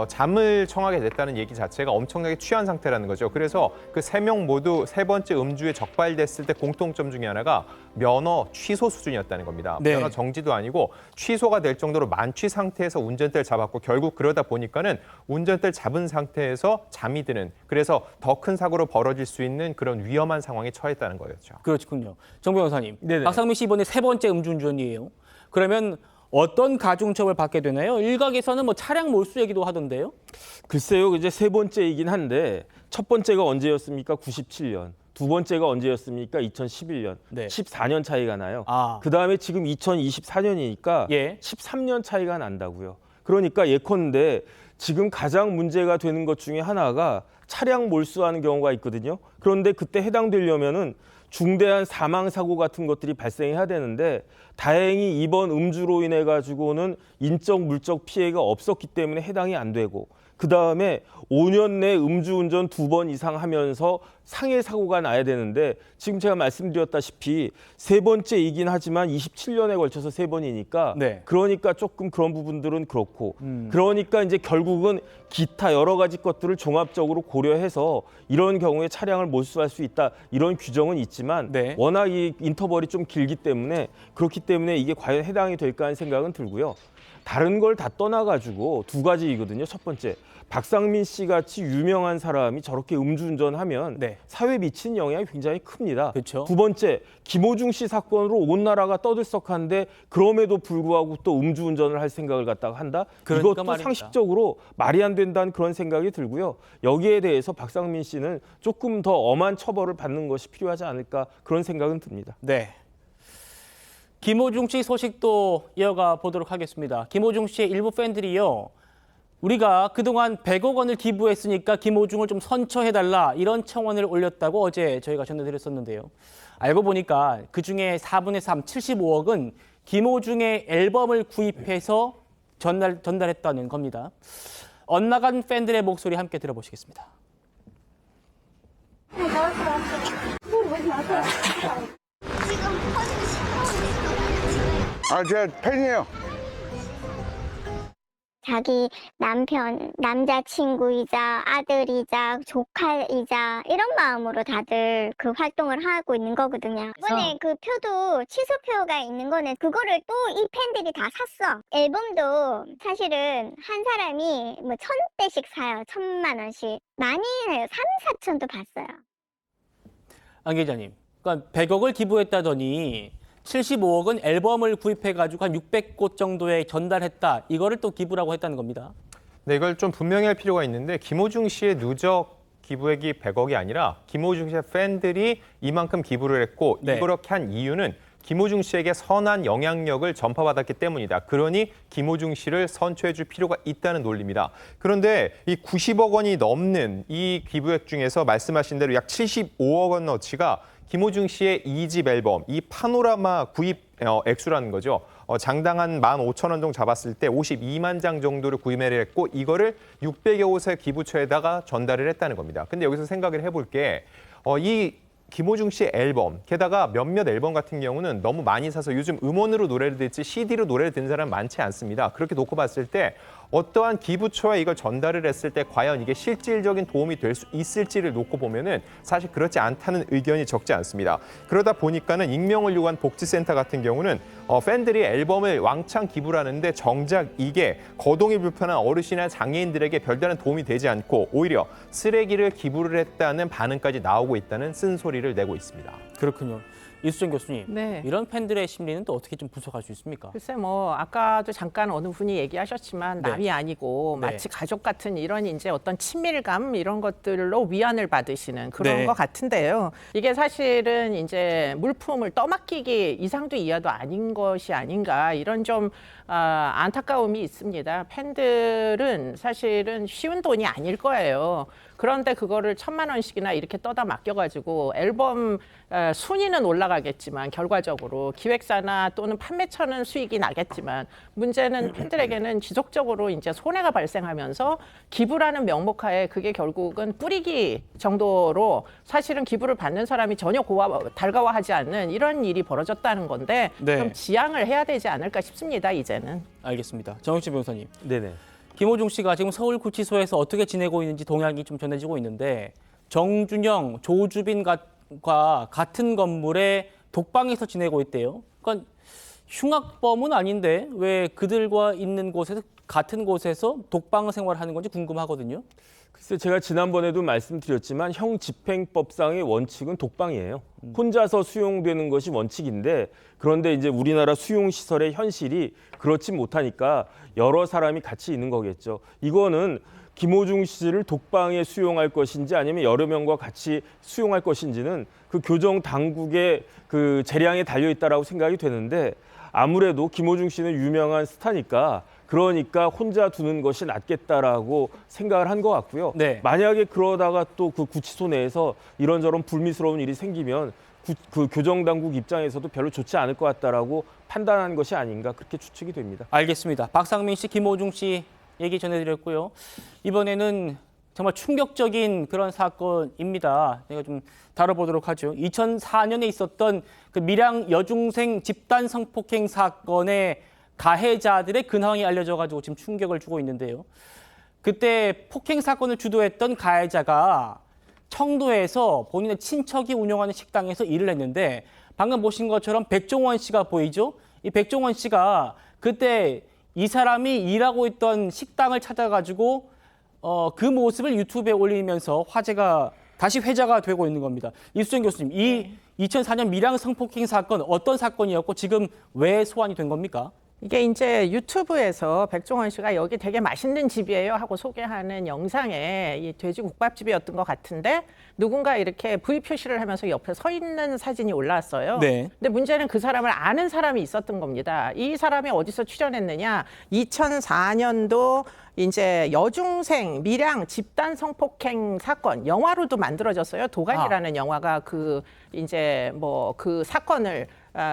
S14: 잠을 청하게 됐다는 얘기 자체가 엄청나게 취한 상태라는 거죠. 그래서 그 3명 모두 3번째 음주에 적발됐을 때 공통점 중에 하나가 면허 취소 수준이었다는 겁니다.
S1: 네.
S14: 면허 정지도 아니고 취소가 될 정도로 만취 상태에서 운전대를 잡았고 결국 그러다 보니까는 운전대를 잡은 상태에서 잠이 드는, 그래서 더 큰 사고로 벌어질 수 있는 그런 위험한 상황에 처했다는 거였죠.
S1: 그렇군요. 정 변호사님,
S8: 네네.
S1: 박상민 씨 이번에 3번째 음주운전이에요. 그러면 어떤 가중처벌 받게 되나요? 일각에서는 뭐 차량 몰수 얘기도 하던데요.
S8: 글쎄요, 이제 3번째이긴 한데 첫 번째가 언제였습니까? 97년. 두 번째가 언제였습니까? 2011년.
S1: 네.
S8: 14년 차이가 나요.
S1: 아.
S8: 그다음에 지금 2024년이니까
S1: 예.
S8: 13년 차이가 난다고요. 그러니까 예컨대 지금 가장 문제가 되는 것 중에 하나가 차량 몰수하는 경우가 있거든요. 그런데 그때 해당되려면은 중대한 사망 사고 같은 것들이 발생해야 되는데 다행히 이번 음주로 인해 가지고는 인적 물적 피해가 없었기 때문에 해당이 안 되고, 그다음에 5년 내 음주운전 2번 이상 하면서 상해 사고가 나야 되는데 지금 제가 말씀드렸다시피 3번째이긴 하지만 27년에 걸쳐서 3번이니까
S1: 네.
S8: 그러니까 조금 그런 부분들은 그렇고 그러니까 이제 결국은 기타 여러 가지 것들을 종합적으로 고려해서 이런 경우에 차량을 몰수할 수 있다, 이런 규정은 있지만
S1: 네.
S8: 워낙 이 인터벌이 좀 길기 때문에 그렇기 때문에 이게 과연 해당이 될까 하는 생각은 들고요. 다른 걸 다 떠나가지고 두 가지이거든요. 첫 번째, 박상민 씨 같이 유명한 사람이 저렇게 음주운전하면
S1: 네.
S8: 사회에 미치는 영향이 굉장히 큽니다.
S1: 그렇죠.
S8: 두 번째, 김호중 씨 사건으로 온 나라가 떠들썩한데 그럼에도 불구하고 또 음주운전을 할 생각을 갖다가 한다?
S1: 그러니까
S8: 이것도
S1: 말입니다.
S8: 상식적으로 말이 안 된다는 그런 생각이 들고요. 여기에 대해서 박상민 씨는 조금 더 엄한 처벌을 받는 것이 필요하지 않을까, 그런 생각은 듭니다.
S1: 네. 김호중 씨 소식도 이어가 보도록 하겠습니다. 김호중 씨의 일부 팬들이요, 우리가 그동안 100억 원을 기부했으니까 김호중을 좀 선처해달라, 이런 청원을 올렸다고 어제 저희가 전해드렸었는데요. 알고 보니까 그중에 4분의 3, 75억은 김호중의 앨범을 구입해서 전달했다는 겁니다. 엇나간 팬들의 목소리 함께 들어보시겠습니다.
S23: 제가 팬이에요.
S18: 자기 남편, 남자친구이자 아들이자 조카이자 이런 마음으로 다들 그 활동을 하고 있는 거거든요. 이번에 그 표도 취소표가 있는 거는 그거를 또 이 팬들이 다 샀어. 앨범도 사실은 한 사람이 뭐 1,000대씩 사요. 1,000만 원씩. 많이 해요. 3, 4천도 봤어요.
S1: 안 기자님, 그러니까 100억을 기부했다더니 75억은 앨범을 구입해가지고 한 600곳 정도에 전달했다, 이거를 또 기부라고 했다는 겁니다.
S14: 네, 이걸 좀 분명히 할 필요가 있는데 김호중 씨의 누적 기부액이 100억이 아니라 김호중 씨의 팬들이 이만큼 기부를 했고
S1: 네.
S14: 그렇게 한 이유는 김호중 씨에게 선한 영향력을 전파받았기 때문이다. 그러니 김호중 씨를 선처해 줄 필요가 있다는 논리입니다. 그런데 이 90억 원이 넘는 이 기부액 중에서 말씀하신 대로 약 75억 원어치가 김호중 씨의 2집 앨범, 이 파노라마 구입 액수라는 거죠. 장당 한 15,000원 정도 잡았을 때 52만 장 정도를 구매를 했고 이거를 600여 곳의 기부처에다가 전달을 했다는 겁니다. 근데 여기서 생각을 해볼 게 이 김호중 씨의 앨범, 게다가 몇몇 앨범 같은 경우는 너무 많이 사서 요즘 음원으로 노래를 듣지 CD로 노래를 듣는 사람 많지 않습니다. 그렇게 놓고 봤을 때 어떠한 기부처에 이걸 전달을 했을 때 과연 이게 실질적인 도움이 될 수 있을지를 놓고 보면은 사실 그렇지 않다는 의견이 적지 않습니다. 그러다 보니까는 익명을 요구한 복지센터 같은 경우는 팬들이 앨범을 왕창 기부를 하는데 정작 이게 거동이 불편한 어르신이나 장애인들에게 별다른 도움이 되지 않고 오히려 쓰레기를 기부를 했다는 반응까지 나오고 있다는 쓴소리를 내고 있습니다.
S1: 그렇군요. 이수정 교수님,
S16: 네.
S1: 이런 팬들의 심리는 또 어떻게 좀 분석할 수 있습니까?
S16: 글쎄 뭐 아까도 잠깐 어느 분이 얘기하셨지만
S1: 네.
S16: 남이 아니고
S1: 네.
S16: 마치 가족 같은 이런 이제 어떤 친밀감 이런 것들로 위안을 받으시는 그런
S1: 네.
S16: 것 같은데요. 이게 사실은 이제 물품을 떠맡기기 이상도 이하도 아닌 것이 아닌가, 이런 좀 안타까움이 있습니다. 팬들은 사실은 쉬운 돈이 아닐 거예요. 그런데 그거를 1,000만 원씩이나 이렇게 떠다 맡겨가지고 앨범 순위는 올라가 올라가겠지만 결과적으로 기획사나 또는 판매처는 수익이 나겠지만 문제는 팬들에게는 지속적으로 이제 손해가 발생하면서 기부라는 명목하에 그게 결국은 뿌리기 정도로 사실은 기부를 받는 사람이 전혀 달가워하지 않는 이런 일이 벌어졌다는 건데
S1: 네.
S16: 좀 지양을 해야 되지 않을까 싶습니다. 이제는.
S1: 알겠습니다. 정영진 변호사님.
S8: 네네.
S1: 김호중 씨가 지금 서울구치소에서 어떻게 지내고 있는지 동향이 좀 전해지고 있는데 정준영, 조주빈과 같은 건물에 독방에서 지내고 있대요. 그러니까 흉악범은 아닌데 왜 그들과 있는 곳에서 같은 곳에서 독방 생활하는 건지 궁금하거든요.
S8: 글쎄 제가 지난번에도 말씀드렸지만 형집행법상의 원칙은 독방이에요. 혼자서 수용되는 것이 원칙인데 그런데 이제 우리나라 수용시설의 현실이 그렇지 못하니까 여러 사람이 같이 있는 거겠죠. 이거는 김호중 씨를 독방에 수용할 것인지 아니면 여러 명과 같이 수용할 것인지는 그 교정 당국의 그 재량에 달려 있다라고 생각이 되는데 아무래도 김호중 씨는 유명한 스타니까 그러니까 혼자 두는 것이 낫겠다라고 생각을 한 것 같고요.
S1: 네.
S8: 만약에 그러다가 또 그 구치소 내에서 이런저런 불미스러운 일이 생기면 그 교정 당국 입장에서도 별로 좋지 않을 것 같다라고 판단한 것이 아닌가 그렇게 추측이 됩니다.
S1: 알겠습니다. 박상민 씨, 김호중 씨 얘기 전해드렸고요. 이번에는 정말 충격적인 그런 사건입니다. 제가 좀 다뤄보도록 하죠. 2004년에 있었던 그 밀양 여중생 집단 성폭행 사건의 가해자들의 근황이 알려져가지고 지금 충격을 주고 있는데요. 그때 폭행 사건을 주도했던 가해자가 청도에서 본인의 친척이 운영하는 식당에서 일을 했는데 방금 보신 것처럼 백종원 씨가 보이죠? 이 백종원 씨가 그때 이 사람이 일하고 있던 식당을 찾아가지고 그 모습을 유튜브에 올리면서 화제가 다시 회자가 되고 있는 겁니다. 이수정 교수님, 이 2004년 밀양 성폭행 사건 어떤 사건이었고 지금 왜 소환이 된 겁니까?
S16: 이게 이제 유튜브에서 백종원 씨가 여기 되게 맛있는 집이에요 하고 소개하는 영상에 이 돼지국밥집이었던 것 같은데 누군가 이렇게 V 표시를 하면서 옆에 서 있는 사진이 올라왔어요.
S1: 네.
S16: 근데 문제는 그 사람을 아는 사람이 있었던 겁니다. 이 사람이 어디서 출연했느냐? 2004년도 이제 여중생 밀양 집단 성폭행 사건 영화로도 만들어졌어요. 도가니라는 영화가 그 이제 뭐 그 사건을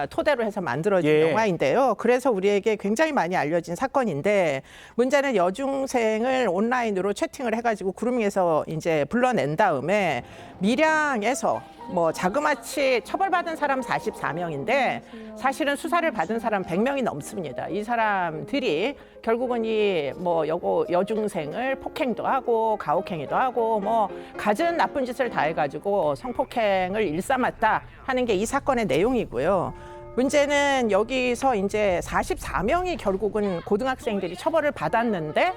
S16: 토대로 해서 만들어진 영화인데요. 그래서 우리에게 굉장히 많이 알려진 사건인데 문제는 여중생을 온라인으로 채팅을 해가지고 그루밍해서 이제 불러낸 다음에 밀양에서 뭐 자그마치 처벌받은 사람 44명인데 사실은 수사를 받은 사람 100명이 넘습니다. 이 사람들이 결국은 이 뭐 여중생을 폭행도 하고 가혹행위도 하고 뭐 갖은 나쁜 짓을 다 해가지고 성폭행을 일삼았다 하는 게 이 사건의 내용이고요. 문제는 여기서 이제 44명이 결국은 고등학생들이 처벌을 받았는데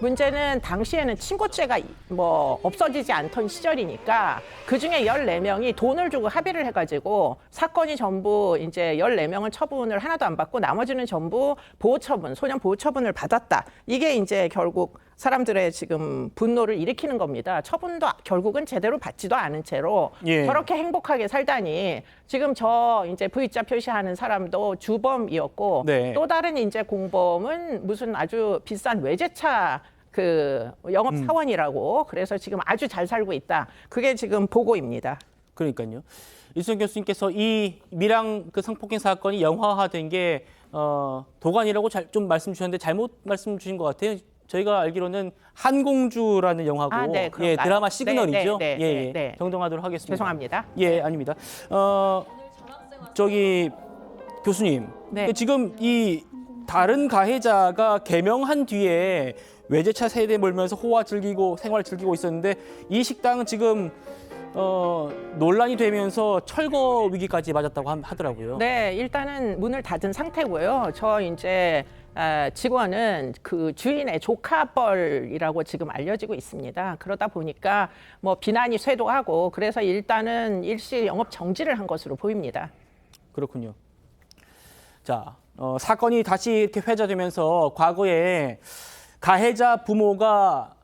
S16: 문제는 당시에는 친고죄가 뭐 없어지지 않던 시절이니까 그중에 14명이 돈을 주고 합의를 해가지고 사건이 전부 이제 14명을 처분을 하나도 안 받고 나머지는 전부 보호처분, 소년 보호처분을 받았다. 이게 이제 결국 사람들의 지금 분노를 일으키는 겁니다. 처분도 결국은 제대로 받지도 않은 채로 저렇게 행복하게 살다니 지금 저 이제 V자 표시하는 사람도 주범이었고 또 다른 이제 공범은 무슨 아주 비싼 외제차 그 영업 사원이라고 그래서 지금 아주 잘 살고 있다. 그게 지금 보고입니다.
S1: 그러니까요. 이수정 교수님께서 이 밀양 그 성폭행 사건이 영화화된 게 도가니라고 좀 말씀 주셨는데 잘못 말씀 주신 것 같아요. 저희가 알기로는 한공주라는 영화고 드라마 시그널이죠. 정정하도록 하겠습니다.
S16: 죄송합니다.
S1: 예, 아닙니다. 저기 교수님, 지금 이 다른 가해자가 개명한 뒤에 외제차 세대 몰면서 호화 즐기고 생활 즐기고 있었는데 이 식당은 지금 논란이 되면서 철거 위기까지 맞았다고 하더라고요.
S16: 네, 일단은 문을 닫은 상태고요. 저 이제 직원은 그 주인의 조카뻘이라고 지금 알려지고 있습니다. 그러다 보니까 뭐 비난이 쇄도하고 그래서 일단은 일시 영업 정지를 한 것으로 보입니다.
S1: 그렇군요. 자, 사건이 다시 이렇게 회자되면서 과거에 가해자 부모가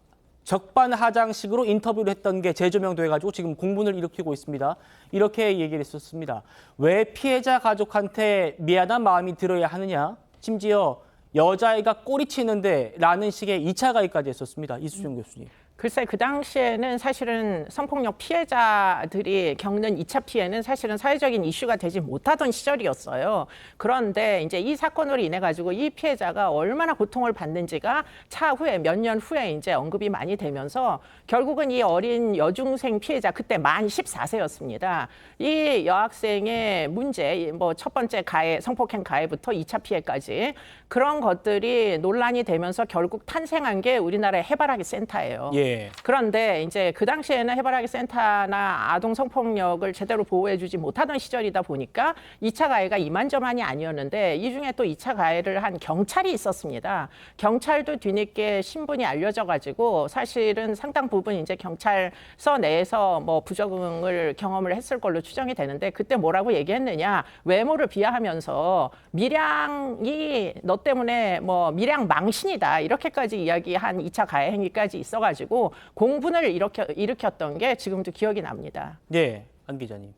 S1: 적반하장식으로 인터뷰를 했던 게 재조명돼가지고 지금 공분을 일으키고 있습니다. 이렇게 얘기를 했었습니다. 왜 피해자 가족한테 미안한 마음이 들어야 하느냐? 심지어 여자아이가 꼬리치는데 라는 식의 2차 가해까지 했었습니다. 이수정 교수님.
S16: 글쎄 그 당시에는 사실은 성폭력 피해자들이 겪는 2차 피해는 사실은 사회적인 이슈가 되지 못하던 시절이었어요. 그런데 이제 이 사건으로 인해 가지고 이 피해자가 얼마나 고통을 받는지가 차후에 몇 년 후에 이제 언급이 많이 되면서 결국은 이 어린 여중생 피해자 그때 만 14세였습니다. 이 여학생의 문제 뭐 첫 번째 가해 성폭행 가해부터 2차 피해까지 그런 것들이 논란이 되면서 결국 탄생한 게 우리나라의 해바라기 센터예요.
S1: 예.
S16: 그런데 이제 그 당시에는 해바라기 센터나 아동 성폭력을 제대로 보호해주지 못하던 시절이다 보니까 2차 가해가 이만저만이 아니었는데 이 중에 또 2차 가해를 한 경찰이 있었습니다. 경찰도 뒤늦게 신분이 알려져가지고 사실은 상당 부분 이제 경찰서 내에서 뭐 부적응을 경험을 했을 걸로 추정이 되는데 그때 뭐라고 얘기했느냐 외모를 비하하면서 밀양이 너 때문에 뭐 밀양 망신이다 이렇게까지 이야기한 2차 가해 행위까지 있어가지고 공분을 일으켰던 게 지금도 기억이 납니다.
S1: 네, 안 기자님.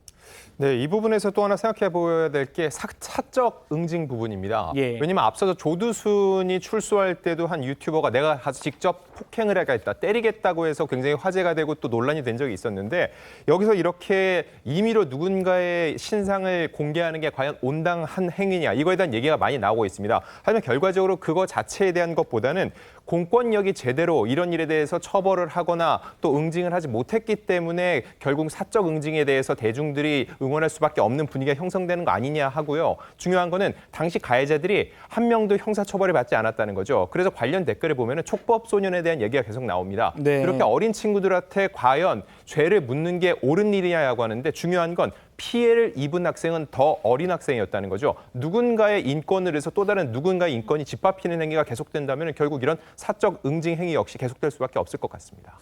S14: 네, 이 부분에서 또 하나 생각해 보여야 될 게 사적 응징 부분입니다.
S1: 예.
S14: 왜냐면 앞서서 조두순이 출소할 때도 한 유튜버가 내가 가서 직접 폭행을 하겠다, 때리겠다고 해서 굉장히 화제가 되고 또 논란이 된 적이 있었는데 여기서 이렇게 임의로 누군가의 신상을 공개하는 게 과연 온당한 행위냐 이거에 대한 얘기가 많이 나오고 있습니다. 하지만 결과적으로 그거 자체에 대한 것보다는 공권력이 제대로 이런 일에 대해서 처벌을 하거나 또 응징을 하지 못했기 때문에 결국 사적 응징에 대해서 대중들이 응원할 수밖에 없는 분위기가 형성되는 거 아니냐 하고요. 중요한 거는 당시 가해자들이 한 명도 형사처벌을 받지 않았다는 거죠. 그래서 관련 댓글을 보면 촉법 소년에 대한 얘기가 계속 나옵니다.
S1: 네.
S14: 그렇게 어린 친구들한테 과연 죄를 묻는 게 옳은 일이냐고 하는데 중요한 건 피해를 입은 학생은 더 어린 학생이었다는 거죠. 누군가의 인권을 해서 또 다른 누군가의 인권이 짓밟히는 행위가 계속된다면 결국 이런 사적 응징 행위 역시 계속될 수밖에 없을 것 같습니다.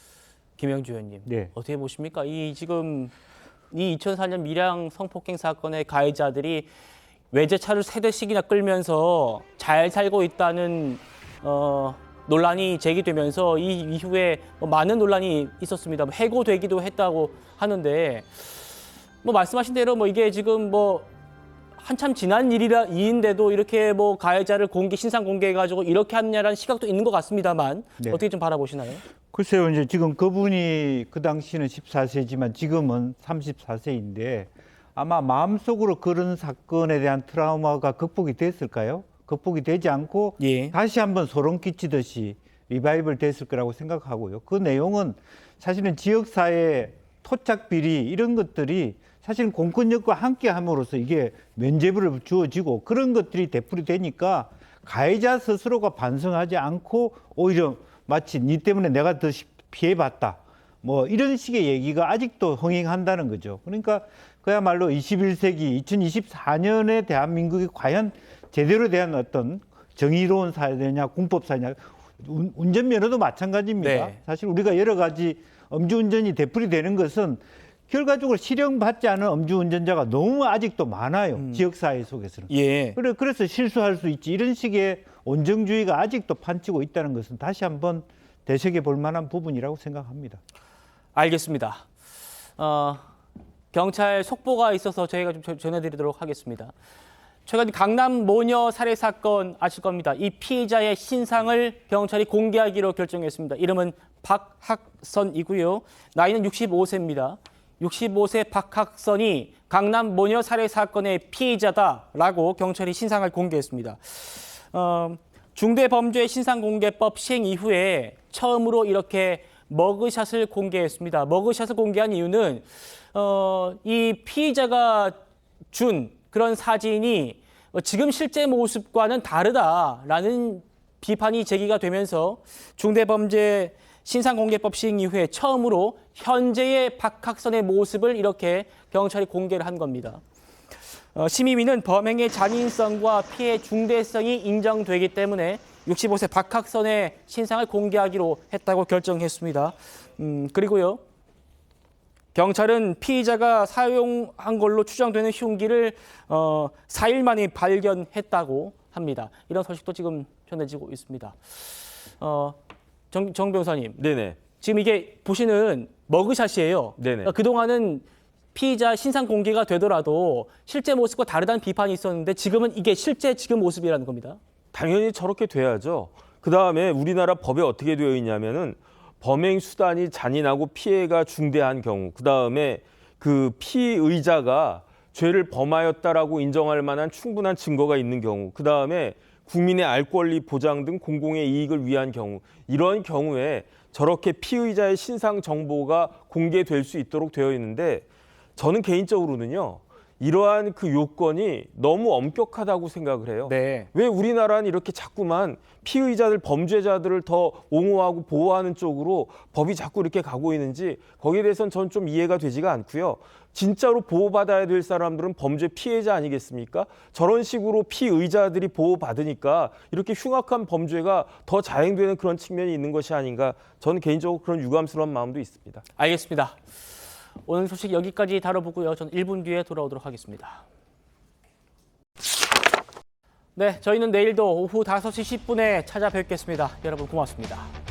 S1: 김영주 의원님,
S9: 네.
S1: 어떻게 보십니까? 지금 이 2004년 밀양 성폭행 사건의 가해자들이 외제차를 3대씩이나 끌면서 잘 살고 있다는 논란이 제기되면서 이 이후에 많은 논란이 있었습니다. 해고되기도 했다고 하는데 말씀하신 대로 이게 지금 한참 지난 일인데도 이렇게 가해자를 신상 공개해가지고 이렇게 하느냐라는 시각도 있는 것 같습니다만
S9: 네.
S1: 어떻게 좀 바라보시나요?
S9: 글쎄요, 이제 지금 그분이 그 당시는 14세지만 지금은 34세인데 아마 마음속으로 그런 사건에 대한 트라우마가 극복이 됐을까요? 극복이 되지 않고 다시 한번 소름 끼치듯이 리바이벌 됐을 거라고 생각하고요. 그 내용은 사실은 지역사회 토착 비리 이런 것들이 사실은 공권력과 함께 함으로써 이게 면죄부를 주어지고 그런 것들이 되풀이 되니까 가해자 스스로가 반성하지 않고 오히려 마치 니 때문에 내가 더 피해봤다. 이런 식의 얘기가 아직도 흥행한다는 거죠. 그러니까 그야말로 21세기 2024년의 대한민국이 과연 제대로 대한 어떤 정의로운 사회냐 군법 사회냐 운전면허도 마찬가지입니다.
S1: 네.
S9: 사실 우리가 여러 가지 음주운전이 되풀이 되는 것은 결과적으로 실형받지 않은 음주운전자가 너무 아직도 많아요. 지역사회 속에서는.
S1: 예.
S9: 그래서 실수할 수 있지. 이런 식의 온정주의가 아직도 판치고 있다는 것은 다시 한번 되새겨볼 만한 부분이라고 생각합니다.
S1: 알겠습니다. 경찰 속보가 있어서 저희가 좀 전해드리도록 하겠습니다. 최근 강남 모녀 살해 사건 아실 겁니다. 이 피의자의 신상을 경찰이 공개하기로 결정했습니다. 이름은 박학선이고요. 나이는 65세입니다. 65세 박학선이 강남 모녀 살해 사건의 피의자다라고 경찰이 신상을 공개했습니다. 중대범죄 신상공개법 시행 이후에 처음으로 이렇게 머그샷을 공개했습니다. 머그샷을 공개한 이유는 이 피의자가 준 그런 사진이 지금 실제 모습과는 다르다라는 비판이 제기가 되면서 중대범죄 신상공개법 시행 이후에 처음으로 현재의 박학선의 모습을 이렇게 경찰이 공개를 한 겁니다. 심의위는 범행의 잔인성과 피해 중대성이 인정되기 때문에 65세 박학선의 신상을 공개하기로 했다고 결정했습니다. 그리고요. 경찰은 피의자가 사용한 걸로 추정되는 흉기를 4일 만에 발견했다고 합니다. 이런 소식도 지금 전해지고 있습니다. 정 변호사님.
S8: 네네.
S1: 지금 이게 보시는 머그샷이에요.
S8: 네네.
S1: 그동안은 피의자 신상 공개가 되더라도 실제 모습과 다르다는 비판이 있었는데 지금은 이게 실제 지금 모습이라는 겁니다.
S8: 당연히 저렇게 돼야죠. 그다음에 우리나라 법에 어떻게 되어 있냐면은 범행 수단이 잔인하고 피해가 중대한 경우, 그다음에 그 피의자가 죄를 범하였다라고 인정할 만한 충분한 증거가 있는 경우, 그다음에 국민의 알 권리 보장 등 공공의 이익을 위한 경우, 이런 경우에 저렇게 피의자의 신상 정보가 공개될 수 있도록 되어 있는데, 저는 개인적으로는요, 이러한 그 요건이 너무 엄격하다고 생각을 해요.
S1: 네.
S8: 왜 우리나라는 이렇게 자꾸만 피의자들, 범죄자들을 더 옹호하고 보호하는 쪽으로 법이 자꾸 이렇게 가고 있는지, 거기에 대해서는 전 좀 이해가 되지가 않고요. 진짜로 보호받아야 될 사람들은 범죄 피해자 아니겠습니까? 저런 식으로 피의자들이 보호받으니까 이렇게 흉악한 범죄가 더 자행되는 그런 측면이 있는 것이 아닌가, 저는 개인적으로 그런 유감스러운 마음도 있습니다.
S1: 알겠습니다. 오늘 소식 여기까지 다뤄보고요. 저는 1분 뒤에 돌아오도록 하겠습니다. 네, 저희는 내일도 오후 5시 10분에 찾아뵙겠습니다. 여러분 고맙습니다.